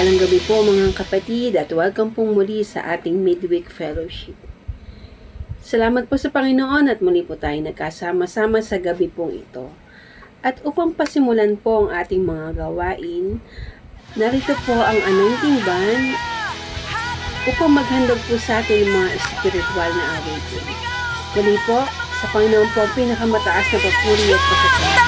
Mapagpalang gabi po mga kapatid at welcome pong muli sa ating midweek fellowship. Salamat po sa Panginoon at muli po tayo nagkasama-sama sa gabi pong ito. At upang pasimulan po ang ating mga gawain, narito po ang anointing band upang maghandog po sa ating mga espiritual na awitin. Muli po, sa Panginoon po ang pinakamataas na papuri at pasasalamat.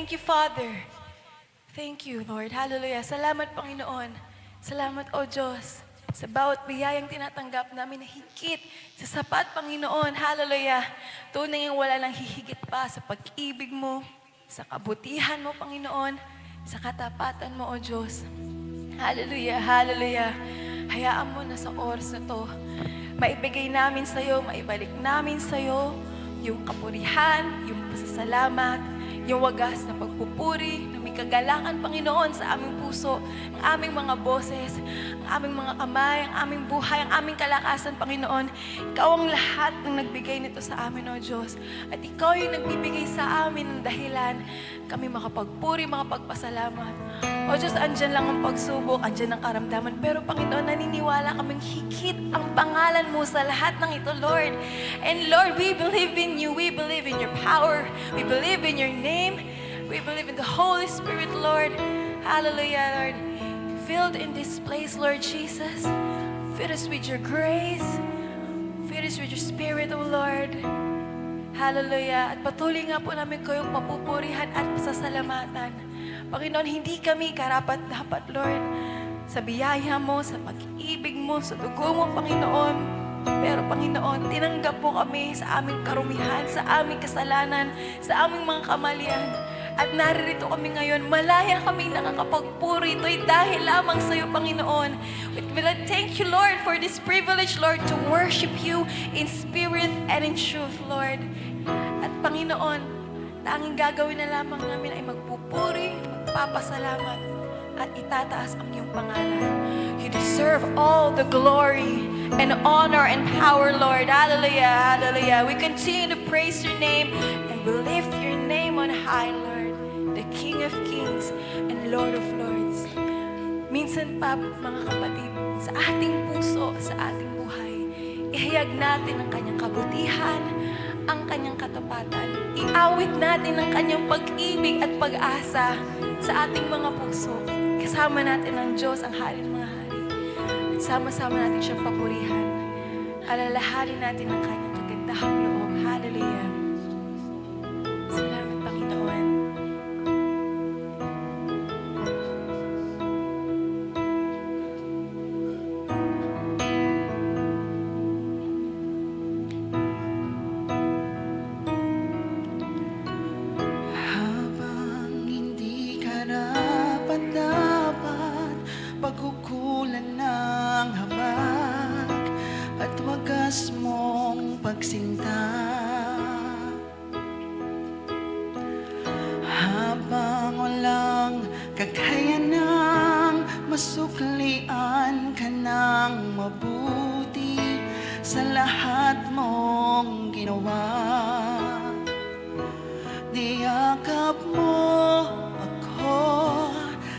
Thank you, Father. Thank you, Lord. Hallelujah. Salamat, Panginoon. Salamat, O Diyos, sa bawat biyayang tinatanggap namin na higit sa sapat, Panginoon. Hallelujah. Tunay ang wala nang hihigit pa sa pag-ibig mo, sa kabutihan mo, Panginoon, sa katapatan mo, O Diyos. Hallelujah, hallelujah. Hayaan mo na sa oras na to, maibigay namin sa'yo, maibalik namin sa'yo yung kapurihan, yung pasasalamat, yung wagas na pagpupuri, na may kagalangan, Panginoon, sa aming puso, ang aming mga boses, ang aming mga kamay, ang aming buhay, ang aming kalakasan, Panginoon. Ikaw ang lahat ng nagbigay nito sa amin, O Diyos. At Ikaw yung nagbibigay sa amin ng dahilan kami makapagpuri, makapagpasalamat. O Diyos, andyan lang ang pagsubok, andyan ang karamdaman. Pero Panginoon, naniniwala kaming higit ang pangalan mo sa lahat ng ito, Lord. And Lord, we believe in you. We believe in your power. We believe in your name. We believe in the Holy Spirit, Lord. Hallelujah, Lord. Filled in this place, Lord Jesus. Fill us with your grace. Fill us with your Spirit, O Lord. Hallelujah. At patuloy nga po namin kayong papupurihan at pasasalamatan. Panginoon, hindi kami karapat-dapat, Lord, sa biyaya mo, sa pag-ibig mo, sa dugo mo, Panginoon. Pero Panginoon, tinanggap mo kami sa aming karumihan, sa aming kasalanan, sa aming mga kamalian. At naririto kami ngayon, malaya kami nakakapagpuri. Ito'y dahil lamang sa iyo, Panginoon. We thank you, Lord, for this privilege, Lord, to worship you in spirit and in truth, Lord. At Panginoon, tanging gagawin na lamang namin ay magpupuri, magpapasalamat, at itataas ang iyong pangalan. You deserve all the glory and honor and power, Lord. Hallelujah, hallelujah. We continue to praise your name and we lift your name on high, Lord, the King of Kings and Lord of Lords. Minsan pa, mga kapatid, sa ating puso, sa ating buhay, ihayag natin ang kanyang kabutihan, ang kanyang katapatan. Iawit natin ang kanyang pag-ibig at pag-asa sa ating mga puso. Kasama natin ang Diyos, ang Hari ng mga hari. At sama-sama natin siyang papurihan. Alalahanin natin ang kanyang kagandahang loob. Hallelujah. Salamat, Panginoon. Habang hindi ka dapat pagkukulan ng habag at wagas mong pagsinta. Habang walang kakayanang masuklian ka ng mabuti sa lahat mong ginawa. Niyakap mo ako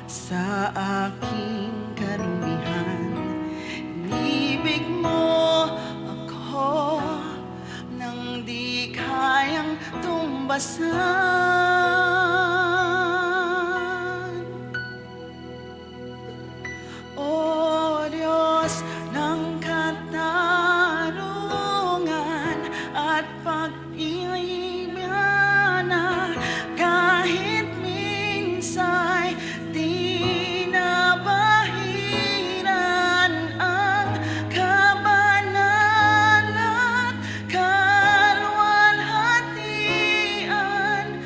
sa aking karumihan. Inibig mo ako nang di kayang tumbasan. O Diyos ng katarungan at pag-ibig, kahit minsa'y di nabahiran ang kabanal at kalwalhatian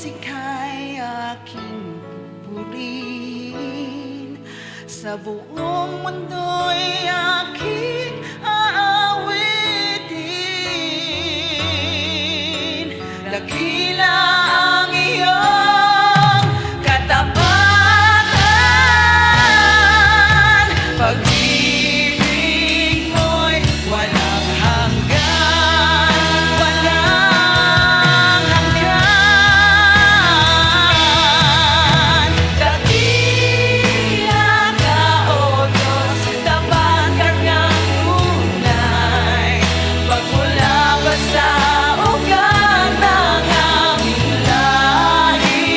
ika'y aking purihin. Sa buong mundo'y aking aawitin. Dakila ang iyong katapatan, pag-ibig mo'y walang hanggan, walang hanggan. Dakila ka, O Diyos, tapat kang tunay, pagmula pa sa ugat ng aming lahi.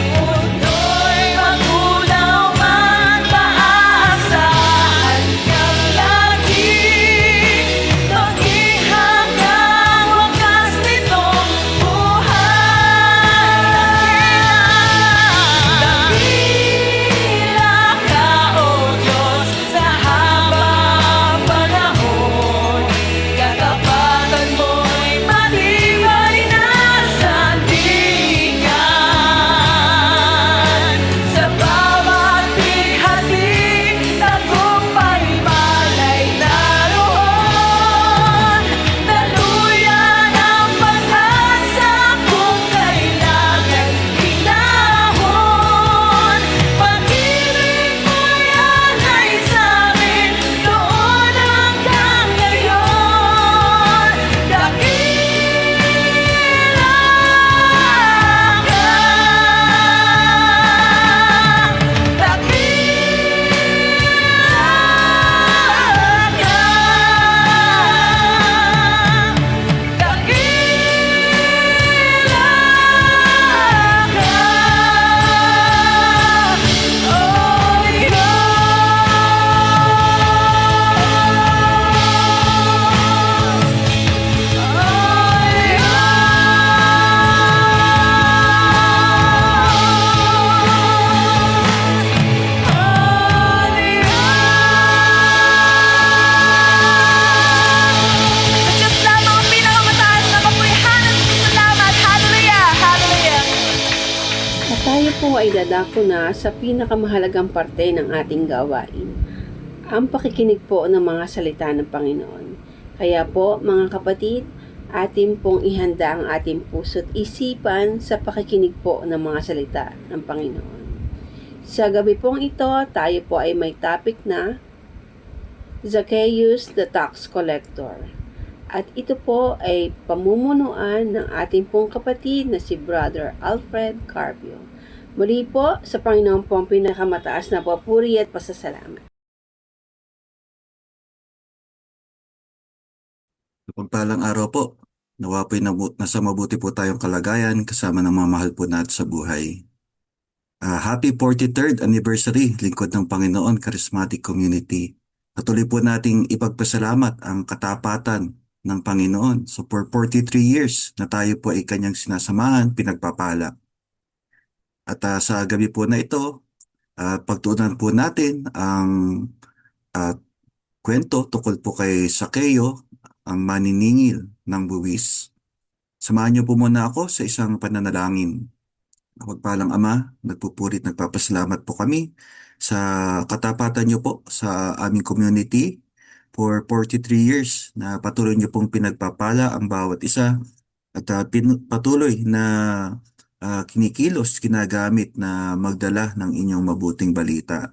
Mundo'y magulaw man, maaasahan kang lagi, maging hanggang wakas nitong buhay. Dakila ka, O Diyos, sa habang panahon, katapatan mo'y matibay na sandigan. Sa bawat bihati, tagumpay malay naroon. Daluyan ang pag-asa kung kailangan hinahon. Pag-ibig mo'y alay sa'min doon hanggang ngayon. Sa Diyos lamang ang pinakamataas na kapurihan at salamat. Hallelujah! Hallelujah! At tayo po ay dadako na sa pinakamahalagang parte ng ating gawain, ang pakikinig po ng mga salita ng Panginoon. Kaya po, mga kapatid, atin pong ihanda ang ating puso't isipan sa pakikinig po ng mga salita ng Panginoon. Sa gabi pong ito, tayo po ay may topic na Zacchaeus the Tax Collector. At ito po ay pamumunuan ng ating pong kapatid na si Brother Alfred Carpio. Muli po, sa Panginoon po ang pinakamataas na papuri at pasasalamat. Pagpalang araw po. Nawa po'y nasa mabuti po tayong kalagayan kasama ng mga mahal po natin sa buhay. Happy 43rd anniversary, Lingkod ng Panginoon Charismatic Community. Patuloy po nating ipagpasalamat ang katapatan ng Panginoon. So for 43 years na tayo po ay kanyang sinasamahan, pinagpapala. At sa gabi po na ito, pagtuunan po natin ang kwento tungkol po kay Zacchaeo, ang maniningil ng buwis. Samahan niyo po muna ako sa isang pananalangin. Mapagpalang Ama, nagpupurit, nagpapasalamat po kami sa katapatan niyo po sa aming community for 43 years na patuloy niyo pong pinagpapala ang bawat isa at patuloy na kinikilos, kinagamit na magdala ng inyong mabuting balita.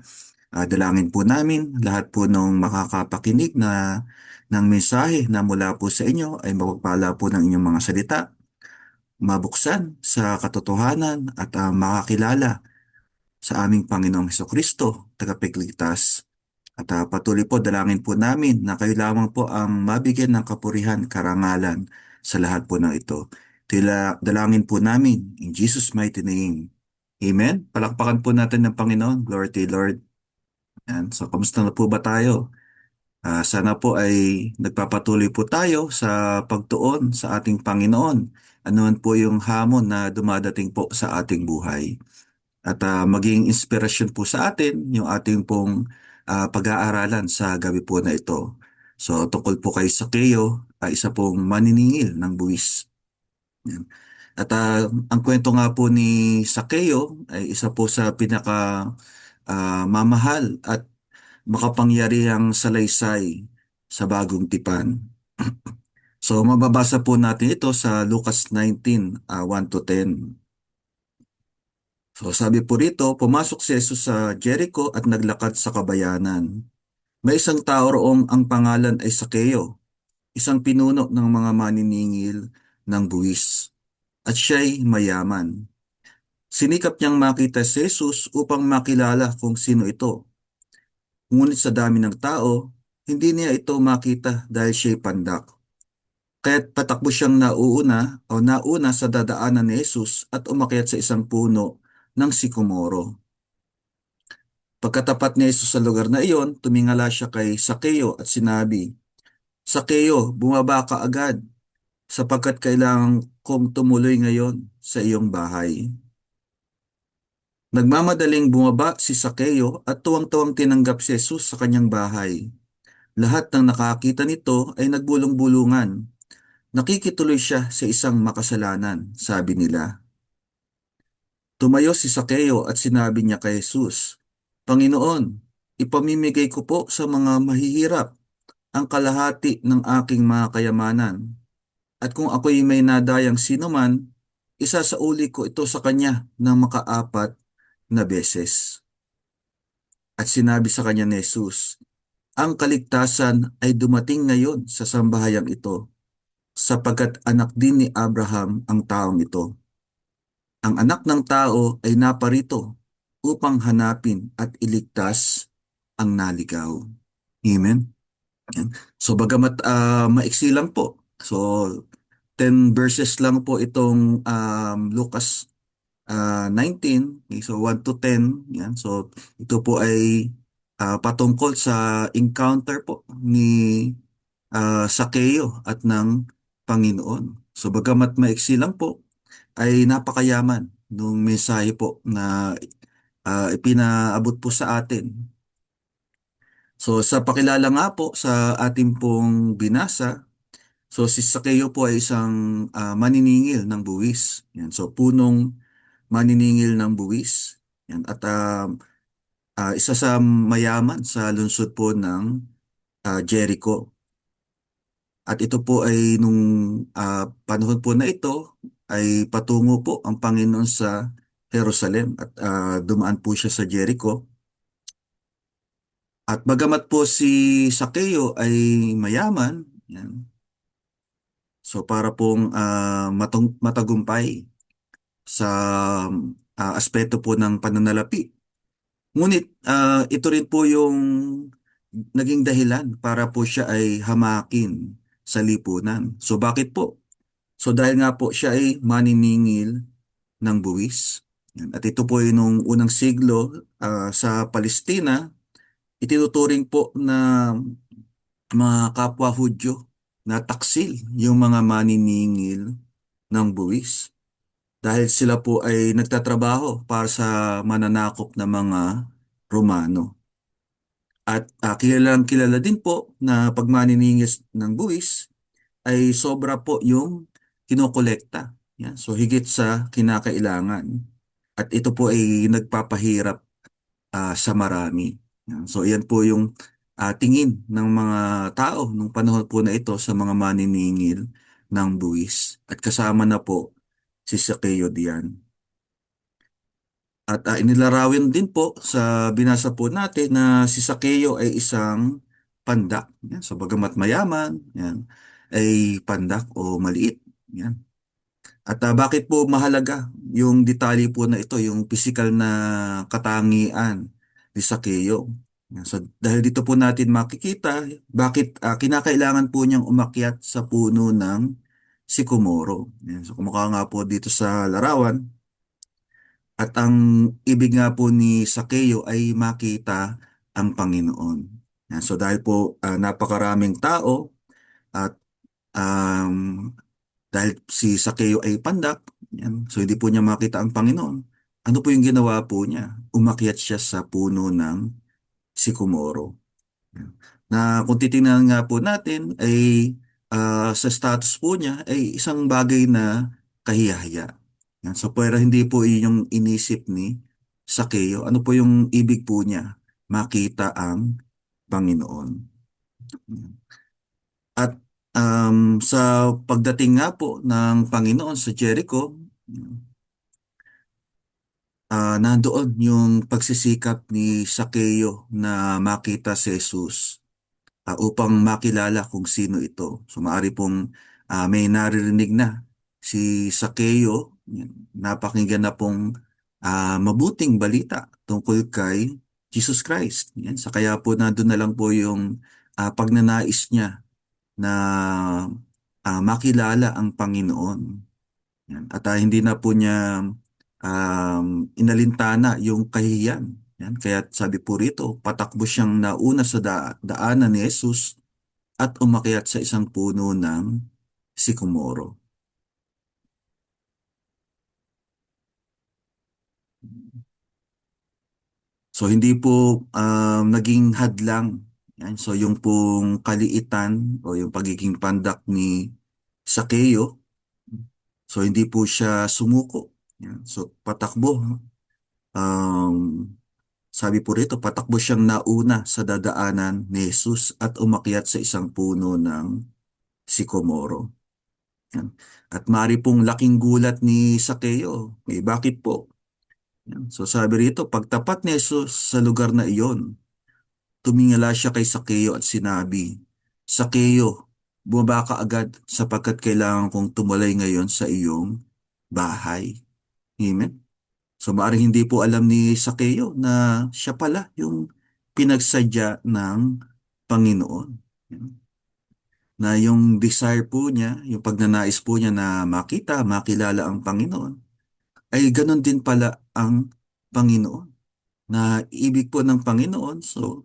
Dalangin po namin lahat po ng makakapakinig ng mensahe na mula po sa inyo ay mapagpala po ng inyong mga salita, mabuksan sa katotohanan at makakilala sa aming Panginoong Hesukristo, tagapagligtas. At patuloy po dalangin po namin na kayo lamang po ang mabigyan ng kapurihan, karangalan sa lahat po ng ito. Dalangin po namin in Jesus' mighty name. Amen. Palakpakan po natin ng Panginoon. Glory to you, Lord. And so, kamusta na po ba tayo? Sana po ay nagpapatuloy po tayo sa pagtuon sa ating Panginoon. Ano man po yung hamon na dumadating po sa ating buhay. At maging inspirasyon po sa atin yung ating pong pag-aaralan sa gabi po na ito. So tungkol po kay Zacchaeo, isa pong maniningil ng buwis. Yan. At ang kwento nga po ni Sakeo ay isa po sa pinaka mamahal at makapangyarihang salaysay sa bagong tipan. So mababasa po natin ito sa Lucas 19, 1 to 10. So sabi po rito, pumasok si Jesus sa Jericho at naglakad sa kabayanan. May isang tao roong ang pangalan ay Sakeo, isang pinuno ng mga maniningil ng buwis, at siya'y mayaman. Sinikap niyang makita si Jesus upang makilala kung sino ito. Ngunit sa dami ng tao, hindi niya ito makita dahil siya'y pandak. Kaya't patakbo siyang nauna sa dadaanan ni Jesus at umakyat sa isang puno ng sikomoro. Pagkatapat ni Jesus sa lugar na iyon, tumingala siya kay Sakeo at sinabi, Sakeo, bumaba ka agad, sapagkat kailangan kong tumuloy ngayon sa iyong bahay. Nagmamadaling bumaba si Sakeo at tuwang-tuwang tinanggap si Jesus sa kanyang bahay. Lahat ng nakakita nito ay nagbulong-bulungan. Nakikituloy siya sa isang makasalanan, sabi nila. Tumayo si Sakeo at sinabi niya kay Jesus, Panginoon, ipamimigay ko po sa mga mahihirap ang kalahati ng aking mga kayamanan. At kung ako'y may nadayang sinuman, isasauli ko ito sa kanya ng makaapat na beses. At sinabi sa kanya ni Jesus, ang kaligtasan ay dumating ngayon sa sambahayang ito, sapagkat anak din ni Abraham ang taong ito. Ang anak ng tao ay naparito upang hanapin at iligtas ang naligaw. Amen? Yan. So bagamat maiksi lang po, so 10 verses lang po itong Lucas 19, okay, so 1 to 10, yan. So ito po ay patungkol sa encounter po ni Sakeo at ng Panginoon. So bagamat maiksi lang po, ay napakayaman nung mensahe po na ipinaabot po sa atin. So sa pakilala nga po sa ating pong binasa, so si Sakeo po ay isang maniningil ng buwis. Yan. So punong maniningil ng buwis. Yan. At isa sa mayaman sa lungsod po ng Jericho. At ito po ay nung panahon po na ito ay patungo po ang Panginoon sa Jerusalem at dumaan po siya sa Jericho. At bagamat po si Sakeo ay mayaman, yan, so para pong matagumpay sa aspeto po ng pananalapi. Ngunit ito rin po yung naging dahilan para po siya ay hamakin sa lipunan. So bakit po? So dahil nga po siya ay maniningil ng buwis. Yan. At ito po ay nung unang siglo sa Palestina, itinuturing po na mga kapwa Hudyo na taksil yung mga maniningil ng buwis. Dahil sila po ay nagtatrabaho para sa mananakop na mga Romano. At kilalang kilala din po na pag maniningil ng buwis ay sobra po yung kinokolekta. Yan. So higit sa kinakailangan. At ito po ay nagpapahirap sa marami. Yan. So iyan po yung tingin ng mga tao nung panahon po na ito sa mga maniningil ng buwis. At kasama na po si Sakeo diyan. At inilarawin din po sa binasa po natin na si Sakeo ay isang pandak. Yan. So bagamat mayaman, yan, ay pandak o maliit. Yan. At bakit po mahalaga yung detalye po na ito, yung physical na katangian ni Sakeo? Yan. So dahil dito po natin makikita bakit kinakailangan po niyang umakyat sa puno ng sikomoro. Yan. So kumukha nga po dito sa larawan. At ang ibig nga po ni Sakeo ay makita ang Panginoon. Yan. So dahil po napakaraming tao at um, dahil si Sakeo ay pandak, yan, so hindi po niya makita ang Panginoon. Ano po yung ginawa po niya? Umakyat siya sa puno ng sikomoro. Yan. Na kung titingnan nga po natin ay sa status po niya ay isang bagay na kahiyahiya. Yan. So, pero hindi po iyon yung inisip ni Sakeo. Ano po yung ibig po niya? Makita ang Panginoon. At sa pagdating nga po ng Panginoon sa Jericho, nandoon yung pagsisikap ni Sakeo na makita si Jesus, upang makilala kung sino ito. So maaari pong may naririnig na si Sakeo, napakinggan na pong mabuting balita tungkol kay Jesus Christ. Yan. Sa kaya po nandun na lang po yung pagnanais niya na makilala ang Panginoon. Yan. At hindi na po niya inalintana yung kahihiyan. Yan. Kaya sabi po rito, patakbo siyang nauna sa daanan ni Jesus at umakyat sa isang puno ng sikomoro. So hindi po naging hadlang. Yan. So yung pong kaliitan o yung pagiging pandak ni Sakeo, so hindi po siya sumuko. Yan. So patakbo. Um, Sabi po rito, patakbo siyang nauna sa dadaanan ni Jesus at umakyat sa isang puno ng sikomoro. Yan. At mari pong laking gulat ni Sakeo. Bakit po? Yan. So sabi rito, pagtapat ni Jesus sa lugar na iyon, tumingala siya kay Sakeo at sinabi, Sakeo, bumaba ka agad sapagkat kailangan kong tumulay ngayon sa iyong bahay. Amen. So maaaring hindi po alam ni Sakeo na siya pala yung pinagsadya ng Panginoon. Na yung desire po niya, yung pagnanais po niya na makita, makilala ang Panginoon, ay ganun din pala ang Panginoon. Na ibig po ng Panginoon, so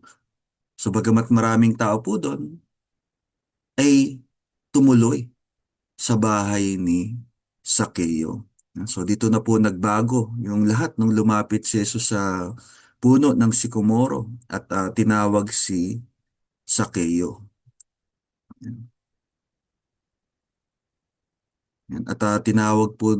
bagamat maraming tao po doon, ay tumuloy sa bahay ni Sakeo. So dito na po nagbago yung lahat nung lumapit si Jesus sa puno ng sikomoro at tinawag si Sakeo. At tinawag po,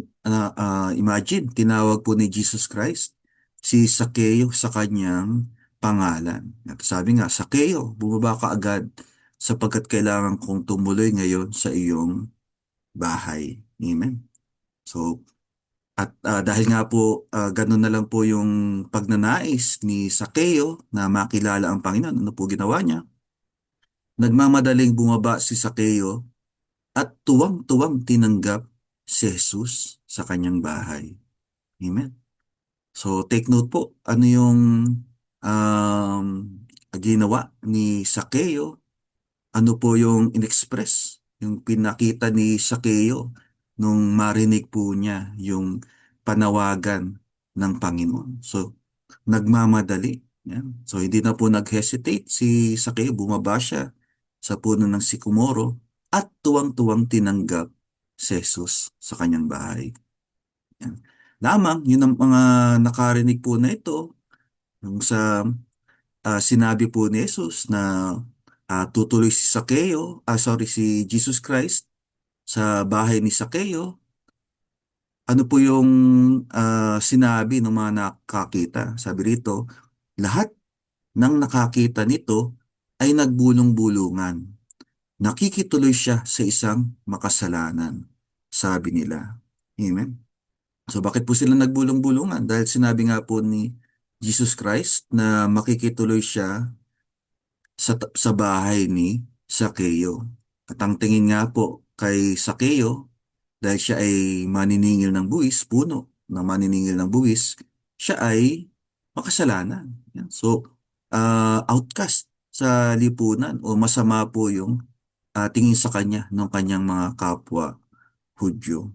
imagine, tinawag po ni Jesus Christ si Sakeo sa kanyang pangalan. At sabi nga, Sakeo, bumaba ka agad sapagkat kailangan kong tumuloy ngayon sa iyong bahay. Amen. So, at dahil nga po, ganun na lang po yung pagnanais ni Sakeo na makilala ang Panginoon. Ano po ginawa niya? Nagmamadaling bumaba si Sakeo at tuwang-tuwang tinanggap si Jesus sa kanyang bahay. Amen. So take note po, ano yung um, ginawa ni Sakeo, ano po yung inexpress, yung pinakita ni Sakeo nung marinig po niya yung panawagan ng Panginoon. So nagmamadali. Yan. So hindi na po nag-hesitate si Sakeo, bumaba siya sa puno ng sikomoro at tuwang-tuwang tinanggap si Jesus sa kanyang bahay. Yan. Lamang, yun ang mga nakarinig po na ito, nung sa sinabi po ni Jesus na tutuloy si si Jesus Christ sa bahay ni Sakeo, ano po yung sinabi ng mga nakakita? Sabi rito, lahat ng nakakita nito ay nagbulong-bulungan. Nakikituloy siya sa isang makasalanan, sabi nila. Amen. So bakit po sila nagbulong-bulungan? Dahil sinabi nga po ni Jesus Christ na makikituloy siya sa bahay ni Sakeo. At ang tingin nga po kay Sakeo, dahil siya ay maniningil ng buwis, puno ng maniningil ng buwis, siya ay makasalanan. Yan. So, outcast sa lipunan o masama po yung tingin sa kanya ng kanyang mga kapwa Hudyo.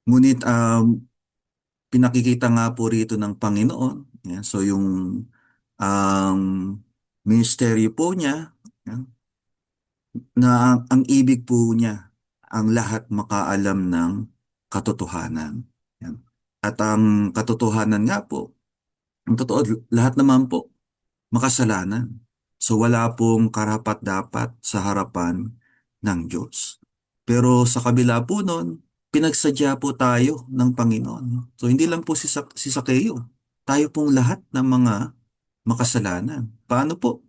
Ngunit pinakikita nga po rito ng Panginoon. Yan. So yung um, ministeryo po niya, yan, na ang ibig po niya, ang lahat makaalam ng katotohanan. Yan. At ang katotohanan nga po, ang totoo, lahat naman po makasalanan. So wala pong karapat-dapat sa harapan ng Diyos. Pero sa kabila po nun, pinagsadya po tayo ng Panginoon. So hindi lang po si Sakeo, tayo pong lahat ng mga makasalanan. Paano po?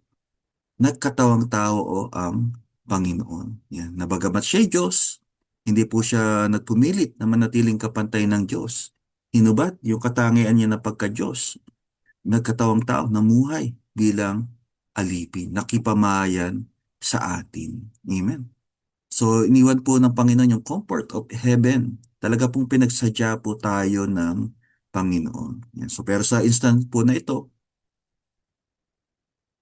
Nagkatawang tao o ang Panginoon. Yan. Na bagamat siya'y Diyos, hindi po siya nagpumilit na manatiling kapantay ng Diyos. Hinubat yung katangian niya na pagka-Diyos. Nagkatawang tao, namuhay bilang alipin, nakipamayan sa atin. Amen. So, iniwan po ng Panginoon yung comfort of heaven. Talaga pong pinagsadya po tayo ng Panginoon. Yan. So, pero sa instant po na ito,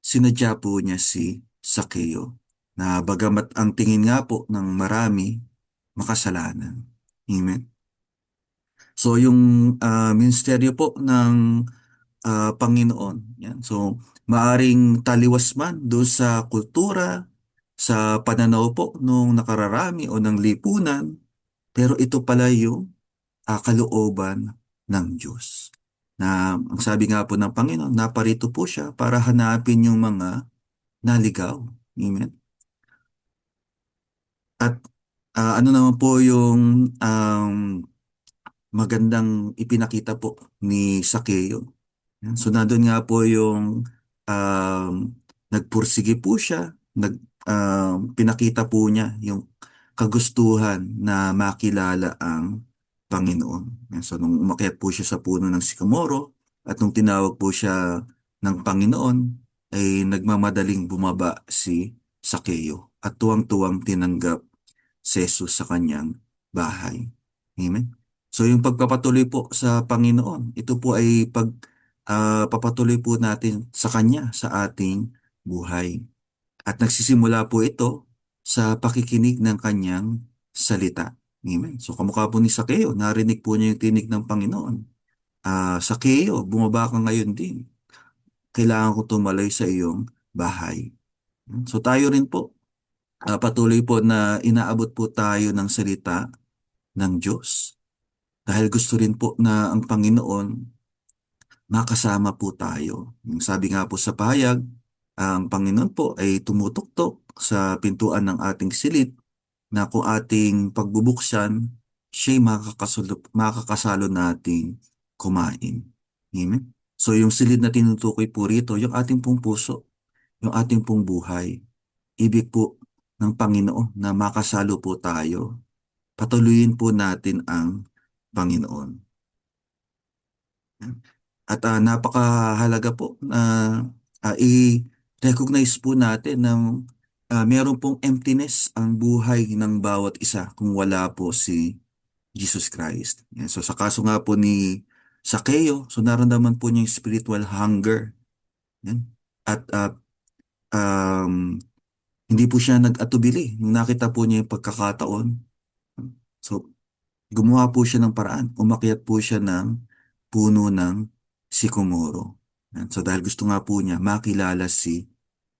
sinadya po niya si Sakeo na bagamat ang tingin nga po ng marami, makasalanan. Amen. So, yung ministeryo po ng Panginoon. Yan. So, maaring taliwas man doon sa kultura, sa pananaw po nung nakararami o ng lipunan, pero ito pala yung kalooban ng Diyos. Na ang sabi nga po ng Panginoon, naparito po siya para hanapin yung mga naligaw. Amen. At ano naman po yung magandang ipinakita po ni Sakeo. Yan. So nandun nga po yung um, nagpursige po siya, pinakita po niya yung kagustuhan na makilala ang Panginoon. Yan. So nung umakyat po siya sa puno ng sikamoro at nung tinawag po siya ng Panginoon, ay nagmamadaling bumaba si Sakeo at tuwang-tuwang tinanggap si Jesus sa kanyang bahay. Amen. So yung pagpapatuloy po sa Panginoon, ito po ay papatuloy po natin sa Kanya sa ating buhay. At nagsisimula po ito sa pakikinig ng Kanyang salita. Amen. So kamukha po ni Sakeo, narinig po niya yung tinig ng Panginoon. Sakeo, bumaba ka ngayon din. Kailangan ko tumalay sa iyong bahay. So tayo rin po, patuloy po na inaabot po tayo ng salita ng Diyos. Dahil gusto rin po na ang Panginoon makasama po tayo. Yung sabi nga po sa pahayag, ang Panginoon po ay tumutuktok sa pintuan ng ating silid na kung ating pagbubuksan, siya'y makakasalo nating kumain. Amen? So yung silid na tinutukoy po rito, yung ating pong puso, yung ating pong buhay, ibig po ng Panginoon na makasalo po tayo. Patuloyin po natin ang Panginoon. At napakahalaga po na i-recognize po natin na meron pong emptiness ang buhay ng bawat isa kung wala po si Jesus Christ. Yan. So sa kaso nga po ni Sakeo, so naramdaman po niya yung spiritual hunger. Yan. At hindi po siya nag-atubili nung nakita po niya yung pagkakataon. So gumawa po siya ng paraan. Umakyat po siya ng puno ng sikomoro. Yan. So dahil gusto nga po niya makilala si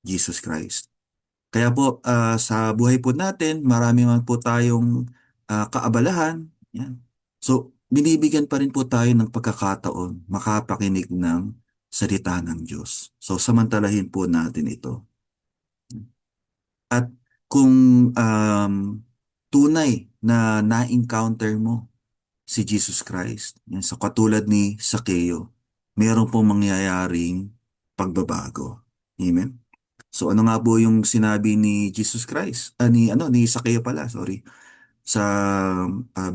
Jesus Christ. Kaya po sa buhay po natin, marami man po tayong kaabalahan. Yan. So binibigyan pa rin po tayo ng pagkakataon makapakinig ng salita ng Diyos. So samantalahin po natin ito. At kung tunay na na-encounter mo si Jesus Christ, yan, so katulad ni Sakeo, meron pong mangyayaring pagbabago. Amen? So ano nga po yung sinabi ni Jesus Christ? Ni Sakeo pala, sorry. Sa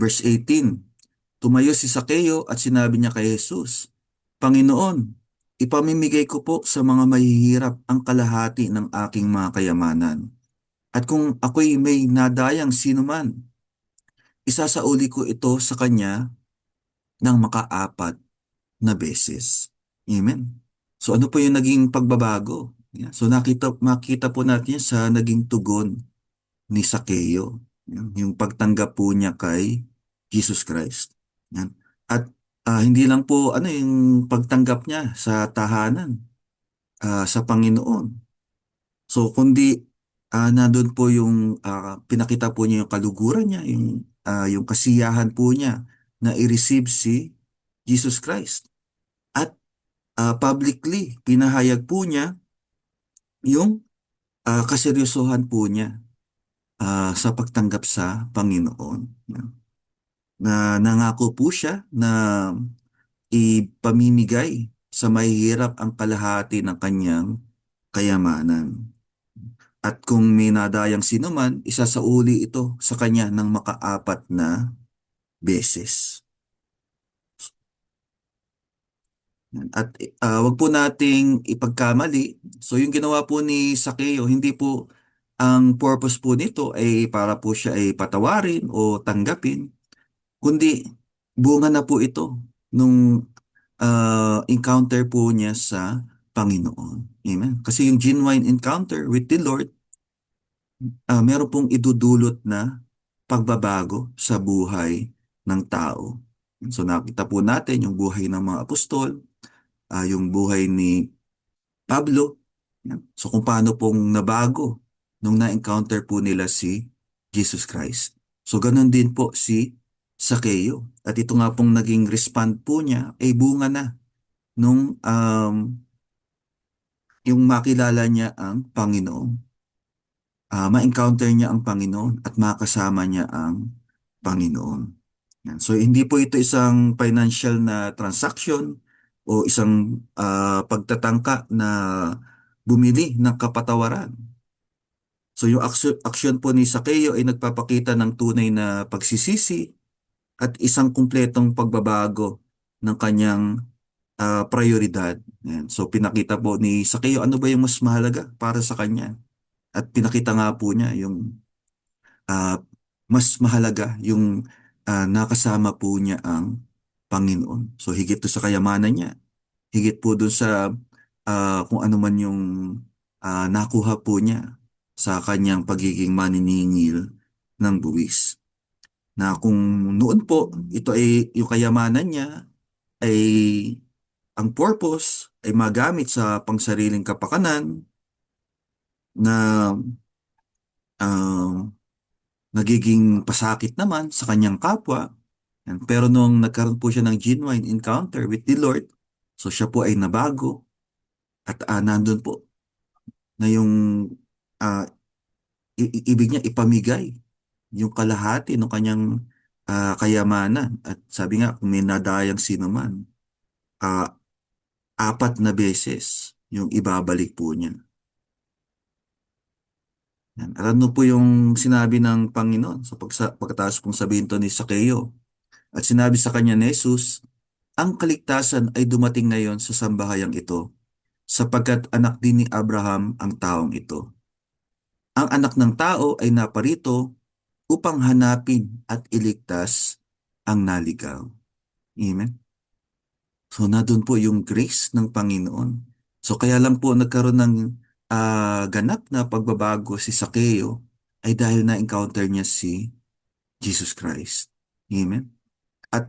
verse 18, tumayo si Sakeo at sinabi niya kay Jesus, Panginoon, ipamimigay ko po sa mga mahihirap ang kalahati ng aking mga kayamanan. At kung ako'y may nadayang sinuman, isasauli ko ito sa kanya ng makaapat na beses. Amen. So ano po yung naging pagbabago? Yeah. So makita po natin yan sa naging tugon ni Sakeo. Yan. Yung pagtanggap po niya kay Jesus Christ. Yan. At hindi lang po yung pagtanggap niya sa tahanan, sa Panginoon. So kundi nandun po yung pinakita po niya yung kaluguran niya, yung kasiyahan po niya na i-receive si Jesus Christ. At publicly, pinahayag po niya yung kaseryosohan po niya sa pagtanggap sa Panginoon. Na nangako po siya na ipamimigay sa mahihirap ang kalahati ng kanyang kayamanan. At kung may nadayang sino man, isasauli ito sa kanya ng makaapat na beses. At wag po nating ipagkamali. So yung ginawa po ni Sakeo, hindi po ang purpose po nito ay para po siya ay patawarin o tanggapin, kundi bunga na po ito nung encounter po niya sa Panginoon. Amen. Kasi yung genuine encounter with the Lord, meron pong idudulot na pagbabago sa buhay ng tao. So nakita po natin yung buhay ng mga apostol, yung buhay ni Pablo. Yan. So kung paano pong nabago nung na-encounter po nila si Jesus Christ. So ganun din po si Sakeo. At ito nga pong naging respond po niya ay bunga na nung yung makilala niya ang Panginoon. Ma-encounter niya ang Panginoon at makasama niya ang Panginoon. Yan. So hindi po ito isang financial na transaction o isang pagtatangka na bumili ng kapatawaran. So yung aksyon po ni Sakeo ay nagpapakita ng tunay na pagsisisi at isang kumpletong pagbabago ng kanyang prioridad. Yan. So pinakita po ni Sakeo ano ba yung mas mahalaga para sa kanya. At pinakita nga po niya yung ah, mas mahalaga yung nakasama po niya ang Panginoon. So higit to sa kayamanan niya, higit po dun sa kung ano man yung nakuha po niya sa kanyang pagiging maniningil ng buwis. Na kung noon po, ito ay yung kayamanan niya ay ang purpose ay magamit sa pangsariling kapakanan na ah, nagiging pasakit naman sa kanyang kapwa. Yan. Pero nung nagkaroon po siya ng genuine encounter with the Lord, so siya po ay nabago at nandun po na yung ah, ibig niya ipamigay yung kalahati ng kanyang kayamanan. At sabi nga, kung may nadayang sino man, ah, apat na beses yung ibabalik po niya. Yan. At ano po yung sinabi ng Panginoon sa pagkatapos pong sabihin to ni Sakeo? At sinabi sa kanya ni Jesus, ang kaligtasan ay dumating ngayon sa sambahayang ito, sapagkat anak din ni Abraham ang taong ito. Ang anak ng tao ay naparito upang hanapin at iligtas ang naligaw. Amen? So, nandun po yung grace ng Panginoon. So, kaya lang po nagkaroon ng ganap na pagbabago si Sakeo ay dahil na-encounter niya si Jesus Christ. Amen? At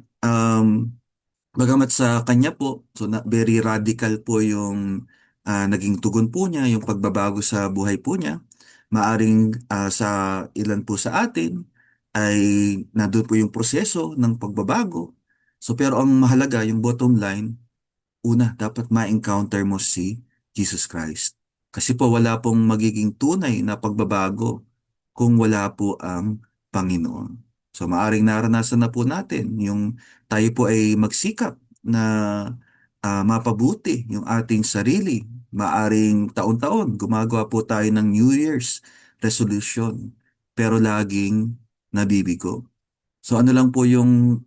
bagamat sa kanya po, so very radical po yung naging tugon po niya, yung pagbabago sa buhay po niya. Maaring sa ilan po sa atin ay nandun po yung proseso ng pagbabago. So pero ang mahalaga, yung bottom line, una, dapat ma-encounter mo si Jesus Christ. Kasi po wala pong magiging tunay na pagbabago kung wala po ang Panginoon. So maaring naranasan na po natin yung tayo po ay magsikap na mapabuti yung ating sarili. Maaring taon-taon gumagawa po tayo ng New Year's resolution pero laging nabibigo. So ano lang po yung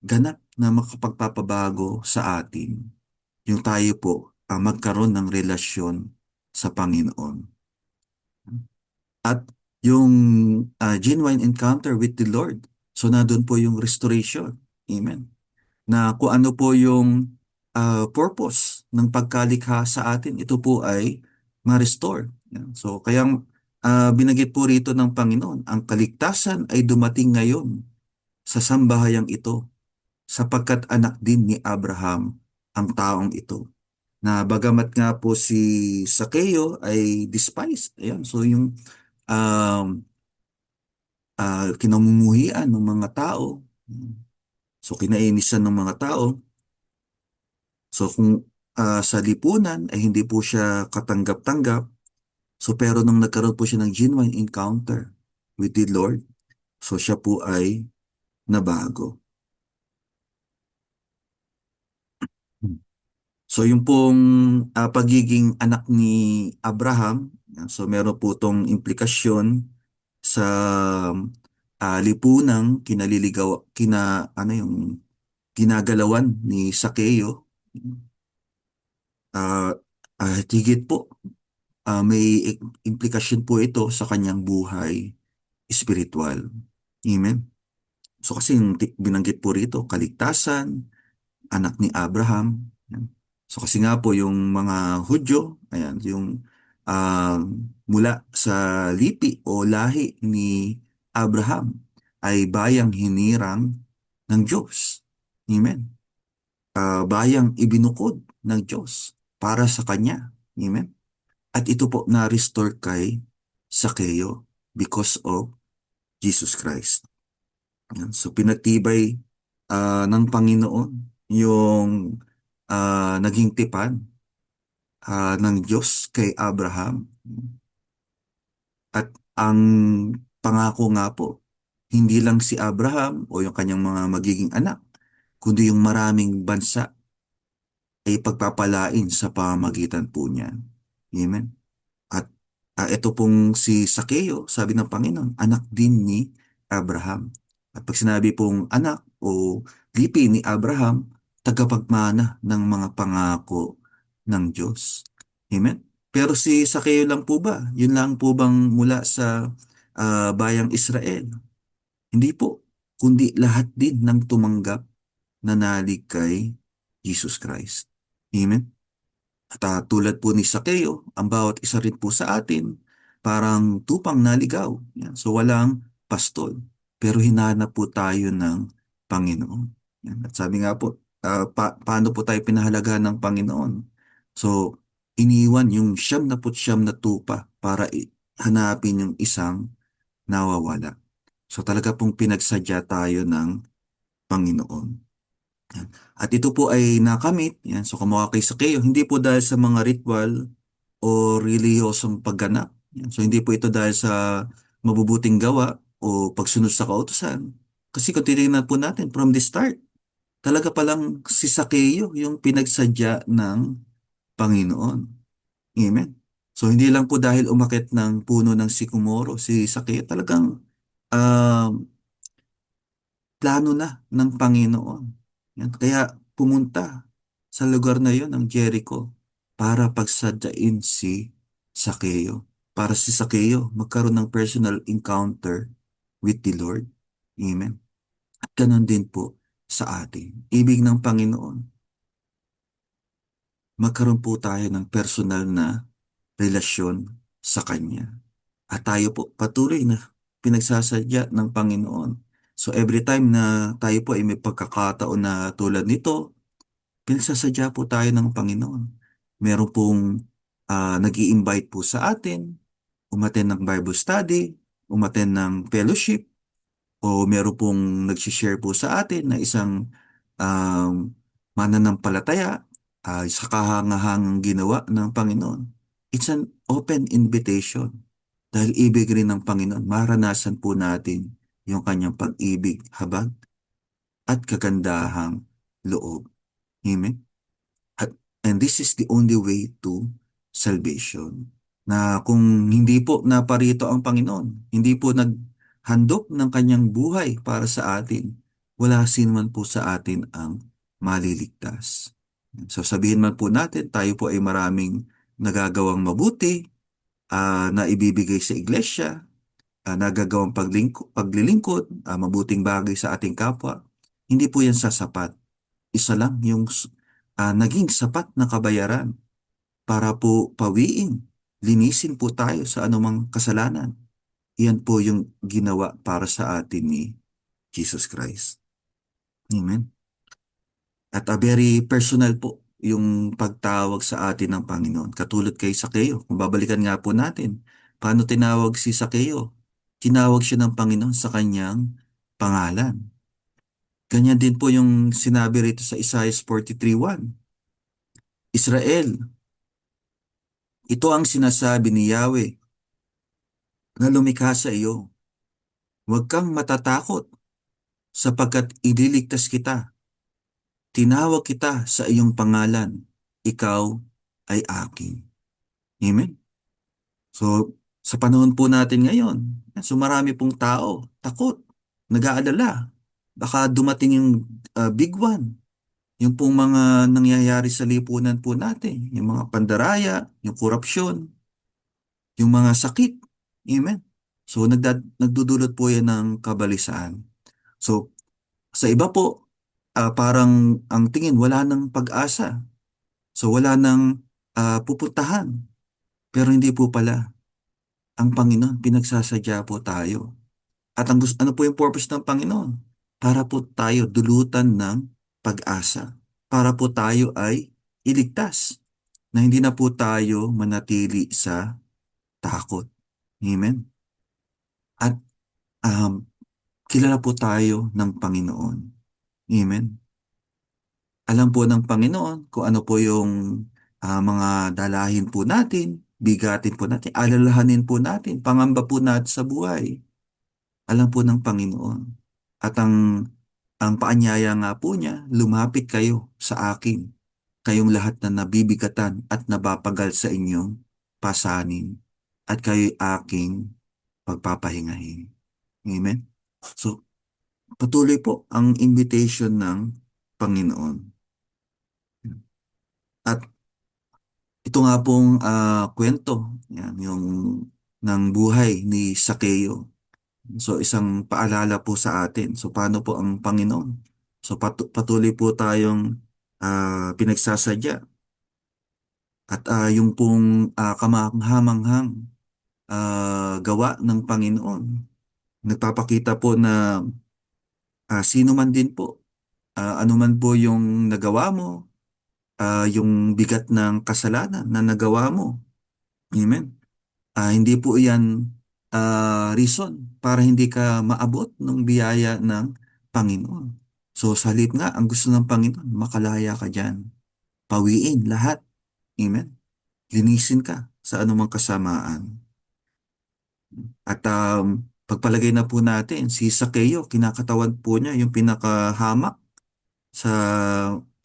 ganap na makapagpapabago sa atin, yung tayo po magkaroon ng relasyon sa Panginoon. At yung genuine encounter with the Lord. So na doon po yung restoration. Amen. Na kung ano po yung purpose ng pagkalikha sa atin, ito po ay ma-restore. Yan. So kayang binagit po rito ng Panginoon, ang kaligtasan ay dumating ngayon sa sambahayang ito sapagkat anak din ni Abraham ang taong ito. Na bagamat nga po si Sakeo ay despised. Ayan, so yung um, kinamumuhian ng mga tao. So kinainisan ng mga tao. So kung sa lipunan ay hindi po siya katanggap-tanggap. So pero nung nagkaroon po siya ng genuine encounter with the Lord, so siya po ay nabago. So yung pong pagiging anak ni Abraham, so meron po tong implikasyon sa lipunang ano yung ginagalawan ni Sakeo. Ah, at higit po, may implikasyon po ito sa kanyang buhay spiritual. Amen. So kasi yung binanggit po rito, kaligtasan, anak ni Abraham. Yan. So kasi nga po yung mga Hudyo, ayan, yung ah, mula sa lipi o lahi ni Abraham ay bayang hinirang ng Diyos. Amen. Bayang ibinukod ng Diyos para sa Kanya. Amen. At ito po na-restore kay Sakeo because of Jesus Christ. Yan. So pinatibay ng Panginoon yung naging tipan ng Diyos kay Abraham. At ang pangako nga po, hindi lang si Abraham o yung kanyang mga magiging anak, kundi yung maraming bansa ay pagpapalain sa pamamagitan po niyan. Amen. At ito pong si Sakeo, sabi ng Panginoon, anak din ni Abraham. At pag sinabi pong anak o lipi ni Abraham, tagapagmana ng mga pangako ng Diyos. Amen? Pero si Sakeo lang po ba? Yun lang po bang mula sa bayang Israel? Hindi po. Kundi lahat din ng tumanggap na nalig kay Jesus Christ. Amen? At tulad po ni Sakeo, ang bawat isa rin po sa atin, parang tupang naligaw. Yan. So walang pastol, pero hinanap po tayo ng Panginoon. Yan. At sabi nga po, paano po tayo pinahalagahan ng Panginoon? So, iniwan yung siyam na tupa para hanapin yung isang nawawala. So talaga pong pinagsadya tayo ng Panginoon. Yan. At ito po ay nakamit, yan, so kumuha kay Sakeo, hindi po dahil sa mga ritual o relihiyosong pagganap. Yan. So hindi po ito dahil sa mabubuting gawa o pagsunod sa kautusan. Kasi kung titingnan po natin from the start, talaga palang si Sakeo yung pinagsadya ng Panginoon. Amen. So hindi lang po dahil umakit ng puno ng sikumoro si Sakeo, talagang um, plano na ng Panginoon. Yan. Kaya pumunta sa lugar na yon ng Jericho para pagsadyain si Sakeo. Para si Sakeo magkaroon ng personal encounter with the Lord. Amen. At ganun din po sa atin. Ibig ng Panginoon, magkaroon po tayo ng personal na relasyon sa Kanya. At tayo po patuloy na pinagsasadya ng Panginoon. So every time na tayo po ay may pagkakataon na tulad nito, pinagsasadya po tayo ng Panginoon. Meron pong nag-i-invite po sa atin, umattend ng Bible study, umattend ng fellowship, o meron pong nag-share po sa atin na isang um, mananampalataya sa kahangahangang ginawa ng Panginoon. It's an open invitation. Dahil ibig rin ng Panginoon, maranasan po natin yung kanyang pag-ibig, habag, at kagandahang loob. Amen? At, and this is the only way to salvation. Na kung hindi po naparito ang Panginoon, hindi po naghandog ng kanyang buhay para sa atin, wala sinman po sa atin ang maliligtas. So sabihin man po natin, tayo po ay maraming nagagawang mabuti, na ibibigay sa iglesia, nagagawang paglilingkod, mabuting bagay sa ating kapwa, hindi po yan sasapat. Isa lang yung naging sapat na kabayaran para po pawiin, linisin po tayo sa anumang kasalanan. Iyan po yung ginawa para sa atin ni Jesus Christ. Amen. At very personal po yung pagtawag sa atin ng Panginoon. Katulad kay Sakeo. Kung babalikan nga po natin, paano tinawag si Sakeo? Tinawag siya ng Panginoon sa kanyang pangalan. Ganyan din po yung sinabi rito sa Isaiah 43:1. Israel, Ito ang sinasabi ni Yahweh na lumikha sa iyo. Huwag kang matatakot sapagkat ililigtas kita. Tinawag kita sa iyong pangalan. Ikaw ay akin. Amen? So, sa panahon po natin ngayon, so marami pong tao, takot, nag-aalala. Baka dumating yung big one. Yung pong mga nangyayari sa lipunan po natin, yung mga pandaraya, yung korupsyon, yung mga sakit. Amen? So, nagdudulot po yan ng kabalisaan. So, sa iba po, parang ang tingin, wala nang pag-asa. So, wala nang pupuntahan. Pero hindi po pala. Ang Panginoon, pinagsasadya po tayo. At ano po yung purpose ng Panginoon? Para po tayo dulutan ng pag-asa. Para po tayo ay iligtas. Na hindi na po tayo manatili sa takot. Amen? At um, kilala po tayo ng Panginoon. Amen? Alam po ng Panginoon kung ano po yung mga dalahin po natin, bigatin po natin, alalahanin po natin, pangamba po natin sa buhay. Alam po ng Panginoon. At ang paanyaya nga po niya, lumapit kayo sa akin, kayong lahat na nabibigatan at nabapagal sa inyong pasanin, at kayo'y aking pagpapahingahin. Amen? So, patuloy po ang invitation ng Panginoon. At ito nga pong kwento, yan, yung ng buhay ni Sakeo. So isang paalala po sa atin. So paano po ang Panginoon? So patuloy po tayong pinagsasadya. At yung pong kamanghamanghang gawa ng Panginoon. Nagpapakita po na sino man din po, ano man po yung nagawa mo, yung bigat ng kasalanan na nagawa mo. Amen. Hindi po yan reason para hindi ka maabot ng biyaya ng Panginoon. So sa halip nga, ang gusto ng Panginoon, makalaya ka dyan. Pawiin lahat. Amen. Linisin ka sa anumang kasamaan. At pagpalagay na po natin, si Sakeo, kinakatawan po niya yung pinakahamak sa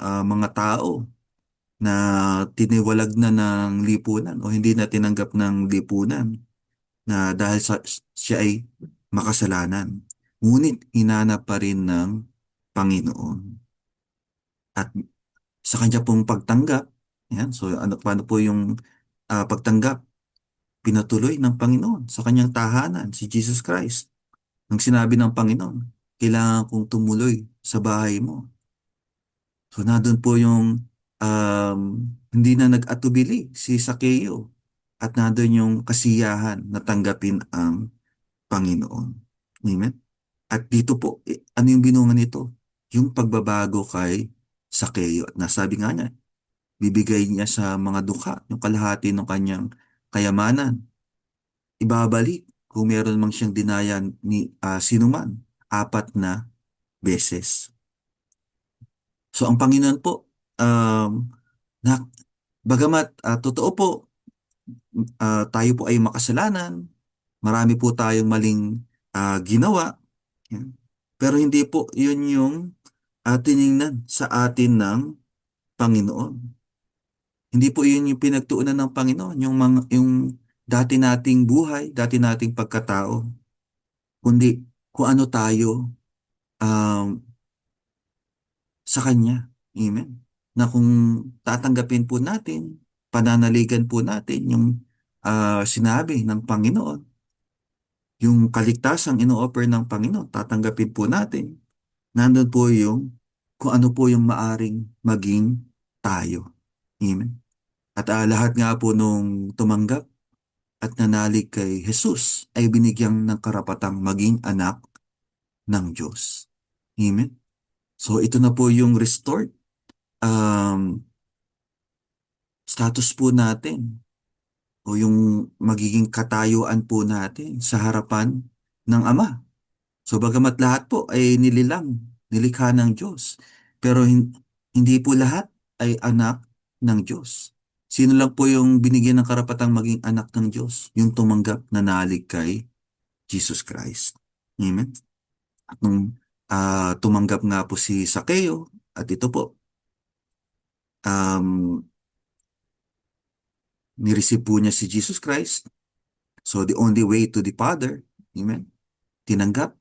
mga tao na tiniwalag na ng lipunan o hindi na tinanggap ng lipunan na dahil siya ay makasalanan. Ngunit hinanap pa rin ng Panginoon. At sa kanya pong pagtanggap, yan, so paano po yung pagtanggap? Pinatuloy ng Panginoon sa kanyang tahanan, si Jesus Christ. Nang sinabi ng Panginoon, kailangan kong tumuloy sa bahay mo. So nandun po yung hindi na nag-atubili si Sakeo at nandun yung kasiyahan na tanggapin ang Panginoon. Amen? At dito po, ano yung binunga nito? Yung pagbabago kay Sakeo. At nasabi nga niya, bibigay niya sa mga dukha, yung kalahati ng kanyang kayamanan. Ibabalik kung meron mang siyang dinayan ni sinuman, 4 na beses. So ang Panginoon po, na, bagamat totoo po, tayo po ay makasalanan, marami po tayong maling ginawa, yan. Pero hindi po yun yung tiningnan sa atin ng Panginoon. Hindi po yun yung pinagtuunan ng Panginoon, yung dati nating buhay, dati nating pagkatao, kundi kung ano tayo um, sa Kanya. Amen. Na kung tatanggapin po natin, pananaligan po natin yung sinabi ng Panginoon, yung kaligtasang ino-offer ng Panginoon, tatanggapin po natin. Nandun po yung kung ano po yung maaring maging tayo. Amen. At lahat nga po nung tumanggap at nanalig kay Jesus ay binigyang ng karapatang maging anak ng Diyos. Amen. So ito na po yung restored um, status po natin o yung magiging katayuan po natin sa harapan ng Ama. So bagamat lahat po ay nilikha ng Diyos, pero hindi po lahat ay anak ng Diyos. Sino lang po yung binigyan ng karapatang maging anak ng Diyos? Yung tumanggap na nalig kay Jesus Christ. Amen? At nung tumanggap nga po si Sakeo, at ito po, um, nireceive po niya si Jesus Christ. So the only way to the Father, amen, tinanggap,